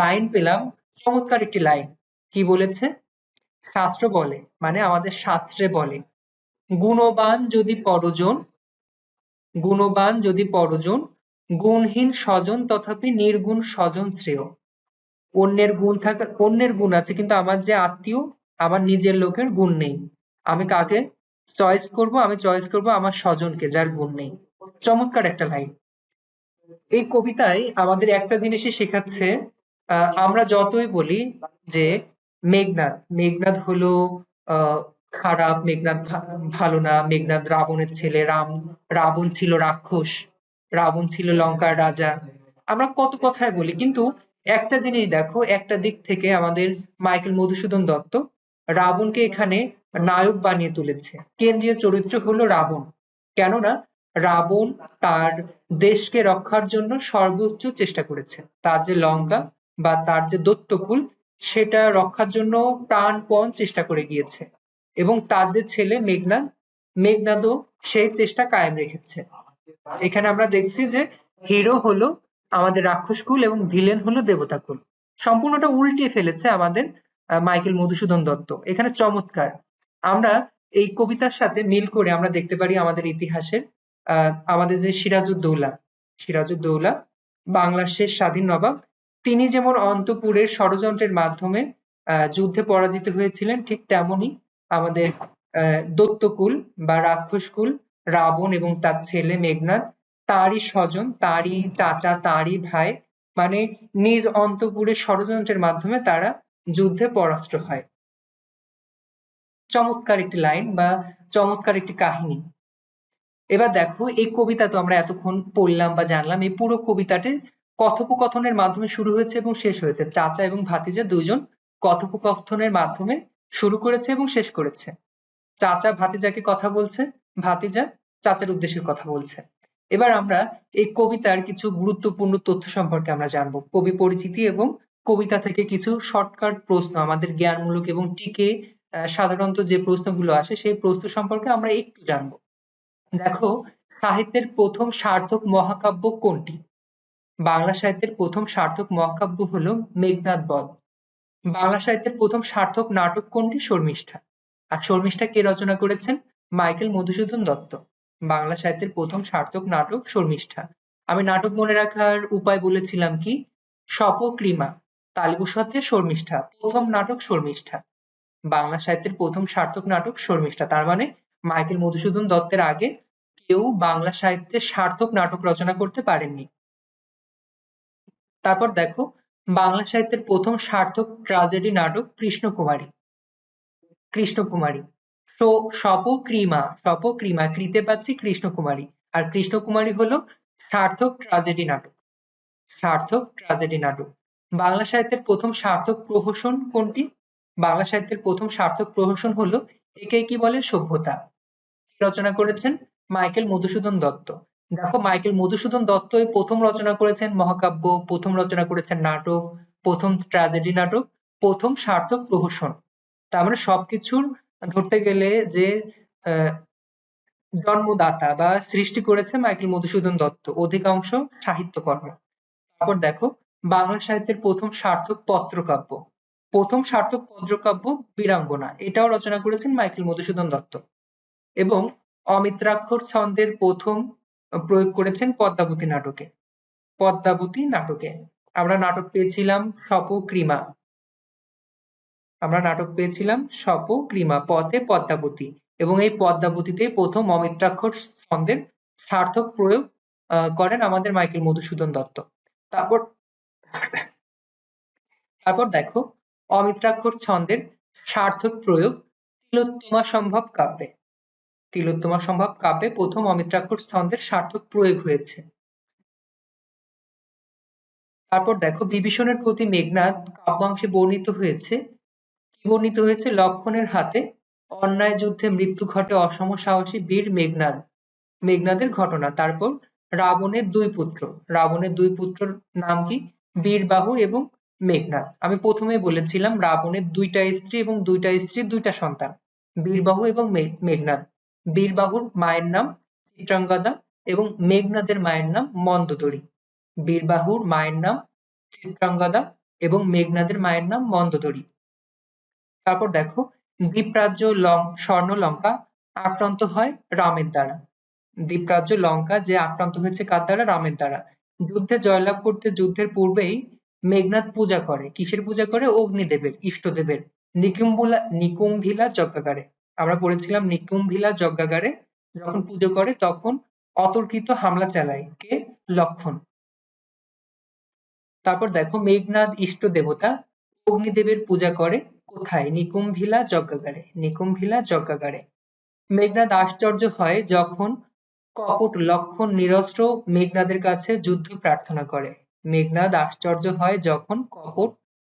লাইন পেলাম, চমৎকার একটি লাইন। কি বলেছে? শাস্ত্র বলে, মানে আমাদের শাস্ত্রে বলে, গুণবান যদি পরজন, গুণবান যদি পরজন, গুণহীন স্বজন তথাপি নির্গুণ স্বজন শ্রেয়। অন্যের গুণ থাকে, অন্যের গুণ আছে, কিন্তু আমার যে আত্মীয়, আমার নিজের লোকের গুণ নেই। আমি কাকে চয়েস করব? আমি চয়েস করব আমার স্বজনকে, যার গুণ নেই। চমৎকার একটা লাইন। এই কবিতায় আমাদের একটা জিনিসই শেখাচ্ছে, আমরা যতই বলি যে মেঘনাদ, মেঘনাদ হলো খারাপ, মেঘনাদ ভালো না, মেঘনাদ রাবণের ছেলে, রাবণ ছিল রাক্ষস, রাবণ ছিল লঙ্কার রাজা, আমরা কত কথাই বলি, কিন্তু একটা জিনিস দেখো, একটা দিক থেকে আমাদের মাইকেল মধুসূদন দত্ত রাবণকে এখানে নায়ক বানিয়ে তুলেছে। কেন্দ্রীয় চরিত্র হলো রাবণ। কেননা রাবণ তার দেশকে রক্ষার জন্য সর্বোচ্চ চেষ্টা করেছে। তার যে লঙ্কা বা তার যে দৈত্যকুল, সেটা রক্ষার জন্য প্রাণপণ চেষ্টা করে গিয়েছে। এবং তার যে ছেলে মেঘনাদ, মেঘনাদও সেই চেষ্টা কায়েম রেখেছে। এখানে আমরা দেখছি যে হিরো হলো আমাদের রাক্ষসকুল এবং ভিলেন হলো দেবতাকুল। সম্পূর্ণটা উল্টিয়ে ফেলেছে আমাদের মাইকেল মধুসূদন দত্ত। এখানে চমৎকার। আমরা এই কবিতার সাথে মিল করে আমরা দেখতে পারি আমাদের ইতিহাসের আমাদের যে সিরাজউদ্দৌলা, সিরাজউদ্দৌলা বাংলার শেষ স্বাধীন নবাব, তিনি যেমন অন্তপুরের ষড়যন্ত্রের মাধ্যমে যুদ্ধে পরাজিত হয়েছিলেন, ঠিক তেমনি আমাদের দৈত্যকুল বা রাক্ষসকুল রাবণ এবং তার ছেলে মেঘনাদ, তারই স্বজন, তারই চাচা, তারই ভাই, মানে নিজ অন্তপুরের ষড়যন্ত্রের মাধ্যমে তারা যুদ্ধে পরাস্ত হয়। চমৎকার একটি লাইন বা চমৎকার একটি কাহিনী। এবার দেখো, এই কবিতা তো আমরা এতক্ষণ পড়লাম বা জানলাম, এই পুরো কবিতাটি কথোপকথনের মাধ্যমে শুরু হয়েছে এবং শেষ হয়েছে। চাচা এবং ভাতিজা দুইজন কথোপকথনের মাধ্যমে শুরু করেছে এবং শেষ করেছে। চাচা ভাতিজাকে কথা বলছে, ভাতিজা চাচার উদ্দেশ্যে কথা বলছে। এবার আমরা এই কবিতার কিছু গুরুত্বপূর্ণ তথ্য সম্পর্কে আমরা জানবো। কবি পরিচিতি এবং কবিতা থেকে কিছু শর্টকাট প্রশ্ন, আমাদের জ্ঞানমূলক এবং টিকে সাধারণত যে প্রশ্নগুলো আসে সেই প্রশ্ন সম্পর্কে আমরা একটু জানবো। দেখো, সাহিত্যের প্রথম সার্থক মহাকাব্য কোনটি? বাংলা সাহিত্যের প্রথম সার্থক মহাকাব্য হলো মেঘনাদ বধ। বাংলা সাহিত্যের প্রথম সার্থক নাটক কোনটি? শর্মিষ্ঠা। আর শর্মিষ্ঠা কে রচনা করেছেন? মাইকেল মধুসূদন দত্ত। বাংলা সাহিত্যের প্রথম সার্থক নাটক শর্মিষ্ঠা। আমি নাটক মনে রাখার উপায় বলেছিলাম কি? শপক্রিমা, তালিবুর সাথে শর্মিষ্ঠা, প্রথম নাটক শর্মিষ্ঠা। বাংলা সাহিত্যের প্রথম সার্থক নাটক শর্মিষ্ঠা। তার মানে মাইকেল মধুসূদন দত্তের আগে কেউ বাংলা সাহিত্যে সার্থক নাটক রচনা করতে পারেননি। তারপর দেখো, বাংলা সাহিত্যের প্রথম সার্থক ট্রাজেডি নাটক কৃষ্ণকুমারী। কৃষ্ণকুমারী। শপক্রিমা, শপক্রিমা, কৃতে পাচ্ছি কৃষ্ণকুমারী। আর কৃষ্ণকুমারী হলো সার্থক ট্রাজেডি নাটক। সার্থক ট্রাজেডি নাটক। বাংলা সাহিত্যের প্রথম সার্থক প্রহসন কোনটি? বাংলা সাহিত্যের প্রথম সার্থক প্রহসন হলো একে কি বলে সভ্যতা। রচনা করেছেন? মাইকেল মধুসূদন দত্ত। দেখো, মাইকেল মধুসূদন দত্ত প্রথম রচনা করেছেন মহাকাব্য, প্রথম রচনা করেছেন নাটক, প্রথম ট্র্যাজেডি নাটক, প্রথম সার্থক প্রহসন। তার মানে সবকিছুর ধরতে গেলে যে জন্মদাতা বা সৃষ্টি করেছে মাইকেল মধুসূদন দত্ত অধিকাংশ সাহিত্যকর্ম। তারপর দেখো, বাংলা সাহিত্যের প্রথম সার্থক পত্রকাব্য, প্রথম সার্থক পত্রকাব্য বীরাঙ্গনা, এটাও রচনা করেছেন মাইকেল মধুসূদন দত্ত। এবং অমিত্রাক্ষর ছন্দের প্রথম প্রয়োগ করেছেন পদ্মাবতী নাটকে। পদ্মাবতী নাটকে আমরা নাটক পেয়েছিলাম শপক্রিমা, আমরা নাটক পেয়েছিলাম শপক্রিমা, পথে পদ্মাবতী, এবং এই পদ্মাবতীতে প্রথম অমিত্রাক্ষর ছন্দের সার্থক প্রয়োগ করেন আমাদের মাইকেল মধুসূদন দত্ত। তারপর তারপর দেখো, অমিত্রাক্ষর ছন্দের সার্থক প্রয়োগ তিলোত্তমা সম্ভব কাব্যে। তিলোত্তমা সম্ভব কাব্যে প্রথম অমিত্রাক্ষর ছন্দের সার্থক প্রয়োগ হয়েছে। তারপর দেখো, বিভীষণের প্রতি মেঘনাদ কাব্যাংশে বর্ণিত হয়েছে বর্ণিত হয়েছে? লক্ষণের হাতে অন্যায় যুদ্ধে মৃত্যু ঘটে অসম সাহসী বীর মেঘনাদের ঘটনা। তারপর রাবণের দুই পুত্রর নাম কি? বীরবাহু এবং মেঘনাদ। আমি প্রথমেই বলেছিলাম রাবণের দুইটা স্ত্রী এবং দুইটা স্ত্রীর দুইটা সন্তান, বীরবাহু এবং মেঘনাদ। বীরবাহুর মায়ের নাম চিত্রাঙ্গদা এবং মেঘনাদের মায়ের নাম মন্দোদরী। বীরবাহুর মায়ের নাম চিত্রাঙ্গদা এবং মেঘনাদের মায়ের নাম মন্দোদরী। তারপর দেখো, দ্বীপরাজ্য স্বর্ণলঙ্কা আক্রান্ত হয় রামের দ্বারা। দ্বীপরাজ্য লঙ্কা যে আক্রান্ত হয়েছে কার দ্বারা? রামের দ্বারা। যুদ্ধে জয়লাভ করতে যুদ্ধের পূর্বেই মেঘনাদ পূজা করে। কিসের পূজা করে? অগ্নিদেবের, ইষ্টদেবের। নিকুম্ভিলা যজ্ঞাগারে। আমরা পড়েছিলাম নিকুম্ভিলা যজ্ঞাগারে যখন পুজো করে তখন অতর্কিত হামলা চালায় কে? লক্ষণ। তারপর দেখো, মেঘনাদ ইষ্ট দেবতা অগ্নিদেবের পূজা করে কোথায়? নিকুম্ভিলা যজ্ঞাগারে। মেঘনাদ আশ্চর্য হয় যখন কপট লক্ষণ নিরস্ত্র মেঘনাদের কাছে যুদ্ধ প্রার্থনা করে। মেঘনাদ আশ্চর্য হয় যখন কপট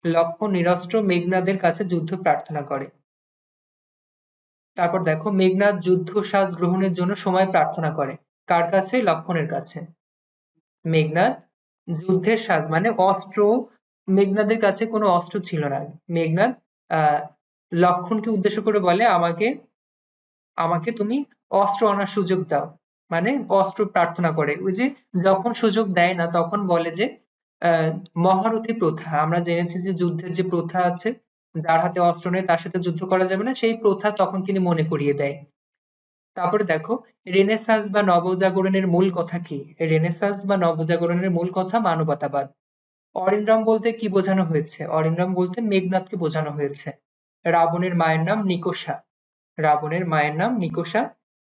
লক্ষণ নিরস্ত্র মেঘনাদের কাছে যুদ্ধ প্রার্থনা করে। তারপর দেখো, মেঘনাদ যুদ্ধ সাজ গ্রহণের জন্য সময় প্রার্থনা করে কার কাছে? লক্ষণের কাছে। মেঘনাদ যুদ্ধের সাজ মানে অস্ত্র, মেঘনাদের কাছে কোনো অস্ত্র ছিল না। মেঘনাদ লক্ষণকে উদ্দেশ্য করে বলে আমাকে তুমি অস্ত্র আনার সুযোগ দাও, মানে অস্ত্র প্রার্থনা করে। ওই যে যখন সুযোগ দেয় না তখন বলে যে মহারথী প্রথা, আমরা জেনেছি যে যুদ্ধের যে প্রথা আছে, যার হাতে অস্ত্র নেই তার সাথে যুদ্ধ করা যাবে না, সেই প্রথা তখন তিনি মনে করিয়ে দেয়। তারপরে দেখো, রেনেসাঁস বা নবজাগরণের মূল কথা কি? রেনেসাঁস বা নবজাগরণের মূল কথা মানবতাবাদ। অরিন্দ্রম বলতে কি বোঝানো হয়েছে? অরিন্দ্রম বলতে মেঘনাদকে বোঝানো হয়েছে। রাবণের মায়ের নাম নিকোষা।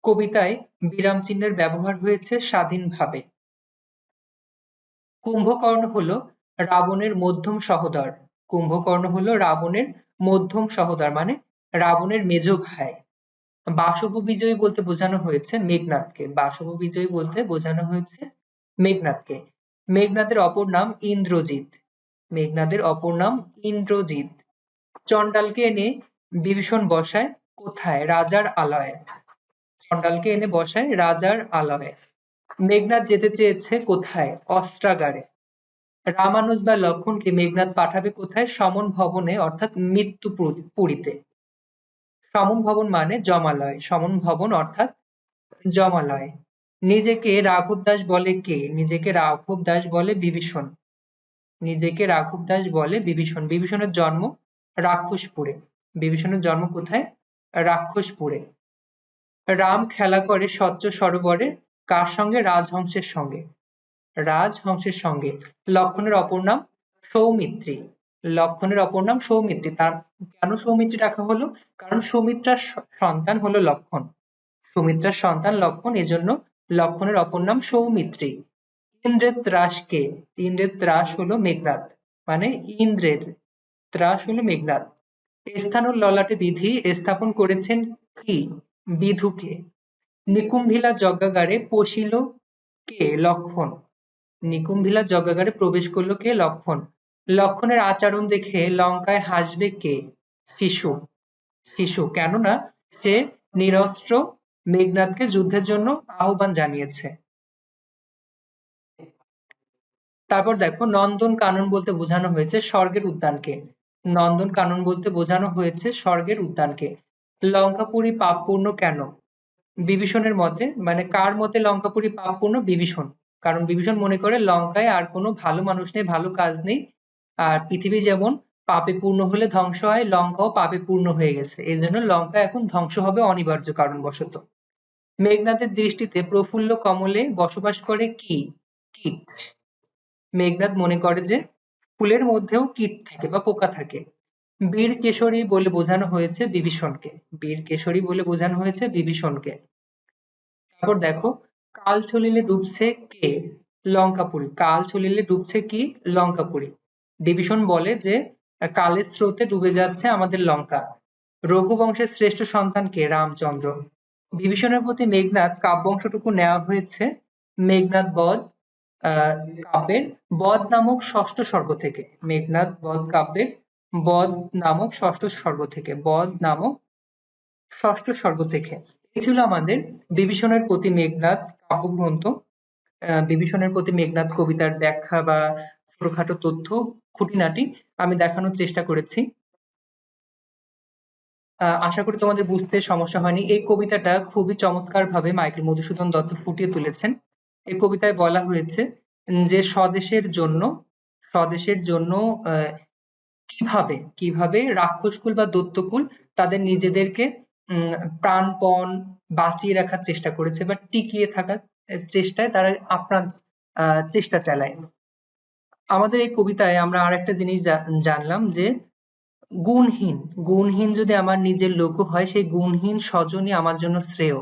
কবিতায় বিরাম চিহ্নের ব্যবহার হয়েছে স্বাধীনভাবে। কুম্ভকর্ণ হলো রাবণের মধ্যম সহোদর, মানে রাবণের মেজ ভাই। বাসব বিজয়ী বলতে বোঝানো হয়েছে মেঘনাদকে। মেঘনাদের অপর নাম ইন্দ্রজিৎ। চণ্ডালকে এনে বিভীষণ বসায় কোথায়? রাজার আলয়ে। মেঘনাদ যেতে চেয়েছে কোথায়? অস্ত্রাগারে। রামানুজ বা লক্ষণকে মেঘনাদ পাঠাবে কোথায়? সমন ভবনে, অর্থাৎ মৃত্যুপুরীতে। সমন ভবন মানে জমালয়। নিজেকে রাঘব দাস বলে কে? নিজেকে রাঘব দাস বলে বিভীষণ। বিভীষণের জন্ম কোথায়? রাক্ষসপুরে। রাম খেলা করে স্বচ্ছ সরোবরে কার সঙ্গে? রাজহংসের সঙ্গে। লক্ষণের অপর নাম সৌমিত্রী। তার কেন সৌমিত্রী রাখা হলো? কারণ সুমিত্রার সন্তান লক্ষণ, এজন্য লক্ষণের অপর নাম সৌমিত্রী। ইন্দ্রের ত্রাস কে? ইন্দ্রের ত্রাস হলো মেঘনাদ, মানে ইন্দ্রের ত্রাস হলো মেঘনাদ। স্থাণুর ললাটে বিধি স্থাপন করেছেন কি? বিধুকে। নিকুম্ভিলা যজ্ঞাগারে পশিল কে? যজ্ঞাগারে প্রবেশ করলো কে? লক্ষণের আচরণ দেখে লঙ্কায় হাসবে কে? শিশু। কেননা সে নিরস্ত্র মেঘনাদকে যুদ্ধের জন্য আহ্বান জানিয়েছে। তারপর দেখো, নন্দন কানন বলতে বোঝানো হয়েছে স্বর্গের উদ্যানকে। লঙ্কাপুরী পাপপূর্ণ কেন? বিভীষণের মতে, মানে কার মতে লঙ্কাপুরী পাপপূর্ণ? বিভীষণ। কারণ বিভীষণ মনে করে লঙ্কায় আর কোনো ভালো মানুষ নেই, ভালো কাজ নেই, আর পৃথিবী যেমন পাপে পূর্ণ হলে ধ্বংস হয়, লঙ্কাও পাপে পূর্ণ হয়ে গেছে, এই জন্য লঙ্কা এখন ধ্বংস হবে অনিবার্য কারণবশত। মেঘনাদের দৃষ্টিতে প্রফুল্ল কমলে বসবাস করে কি? কীট। মেঘনাদ মনে করে যে ফুলের মধ্যেও কীট থাকে বা পোকা থাকে। বীর কেশরী বলে বোঝানো হয়েছে বিভীষণকে। তারপর দেখো, কাল চলিলে ডুবছে কে? লঙ্কাপুরী। বিভীষণ বলে যে কালের স্রোতে ডুবে যাচ্ছে আমাদের লঙ্কা। রঘুবংশের শ্রেষ্ঠ সন্তান কে? রামচন্দ্র। বিভীষণের প্রতি মেঘনাদ কাব্যাংশটুকু নেওয়া হয়েছে মেঘনাদ বধ কাব্যের বধ নামক ষষ্ঠ সর্গ থেকে। বদ নামক ষষ্ঠ স্বর্গ থেকে, বদ নামক ষষ্ঠ স্বর্গ থেকে। এই ছিল আমাদের বিভীষণের প্রতি মেঘনাদ কাব্যগ্রন্থ। বিভীষণের প্রতি মেঘনাদ কবিতার ব্যাখ্যা বা ছোটখাটো তথ্য খুঁটিনাটি আমি দেখানোর চেষ্টা করেছি। আশা করি তোমাদের বুঝতে সমস্যা হয়নি। এই কবিতাটা খুবই চমৎকারভাবে মাইকেল মধুসূদন দত্ত ফুটিয়ে তুলেছেন। এই কবিতায় বলা হয়েছে যে স্বদেশের জন্য কিভাবে রাক্ষসকুল বা দৈত্যকুল তাদের নিজেদেরকে প্রাণপণ বাঁচিয়ে রাখার চেষ্টা করেছে বা টিকিয়ে থাকার চেষ্টায় তারা আপ্রাণ চেষ্টা চালায়। আমাদের এই কবিতায় আমরা আরেকটা জিনিস জানলাম যে গুণহীন যদি আমার নিজের লোকও হয়, সেই গুণহীন স্বজনই আমার জন্য শ্রেয়।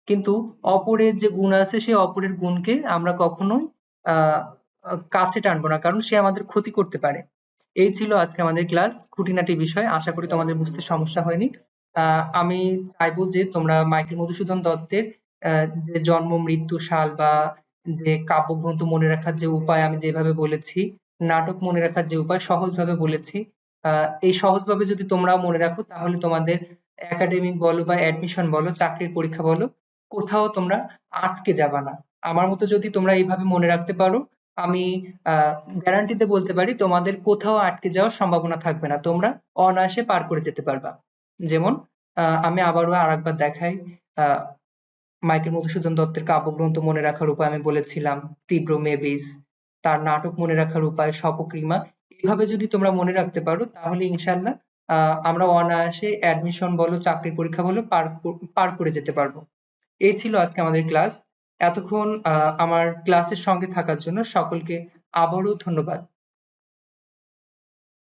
কিন্তু অপরের যে গুণ আছে সেই অপরের গুণকে আমরা কখনোই কাছে টানবো না, কারণ সে আমাদের ক্ষতি করতে পারে। এই ছিল আজকে আমাদের ক্লাস, খুঁটিনাটি বিষয়। আশা করি তোমাদের বুঝতে সমস্যা হয়নি। আমি চাইবো যে তোমরা মাইকেল মধুসূদন দত্তের যে জন্ম মৃত্যু সাল বা যে কাব্যগ্রন্থ মনে রাখার যে উপায় আমি যেভাবে বলেছি, নাটক মনে রাখার যে উপায় সহজভাবে বলেছি, এই সহজভাবে যদি তোমরাও মনে রাখো তাহলে তোমাদের একাডেমিক বলো বা অ্যাডমিশন বলো, চাকরির পরীক্ষা বলো, কোথাও তোমরা আটকে যাবা না। আমার মতো যদি তোমরা এইভাবে মনে রাখতে পারো, আমি গ্যারান্টিতে বলতে পারি তোমাদের কোথাও আটকে যাওয়ার সম্ভাবনা থাকবে না, তোমরা অনায়াসে পার করে যেতে পারবা। যেমন আমি আবারও আরেকবার দেখাই, আহ মাইকেল মধুসূদন দত্তের কাব্যগ্রন্থ মনে রাখার উপায় আমি বলেছিলাম তীব্র মেভিস, তার নাটক মনে রাখার উপায় শপক্রিমা। এইভাবে যদি তোমরা মনে রাখতে পারো তাহলে ইনশাল্লাহ আমরা অনায়াসে অ্যাডমিশন বলো, চাকরির পরীক্ষা বলো, পার করে যেতে পারবো। এই ছিল আজকে আমাদের ক্লাস। এতক্ষণ আমার ক্লাসের সঙ্গে থাকার জন্য সকলকে আবারও ধন্যবাদ।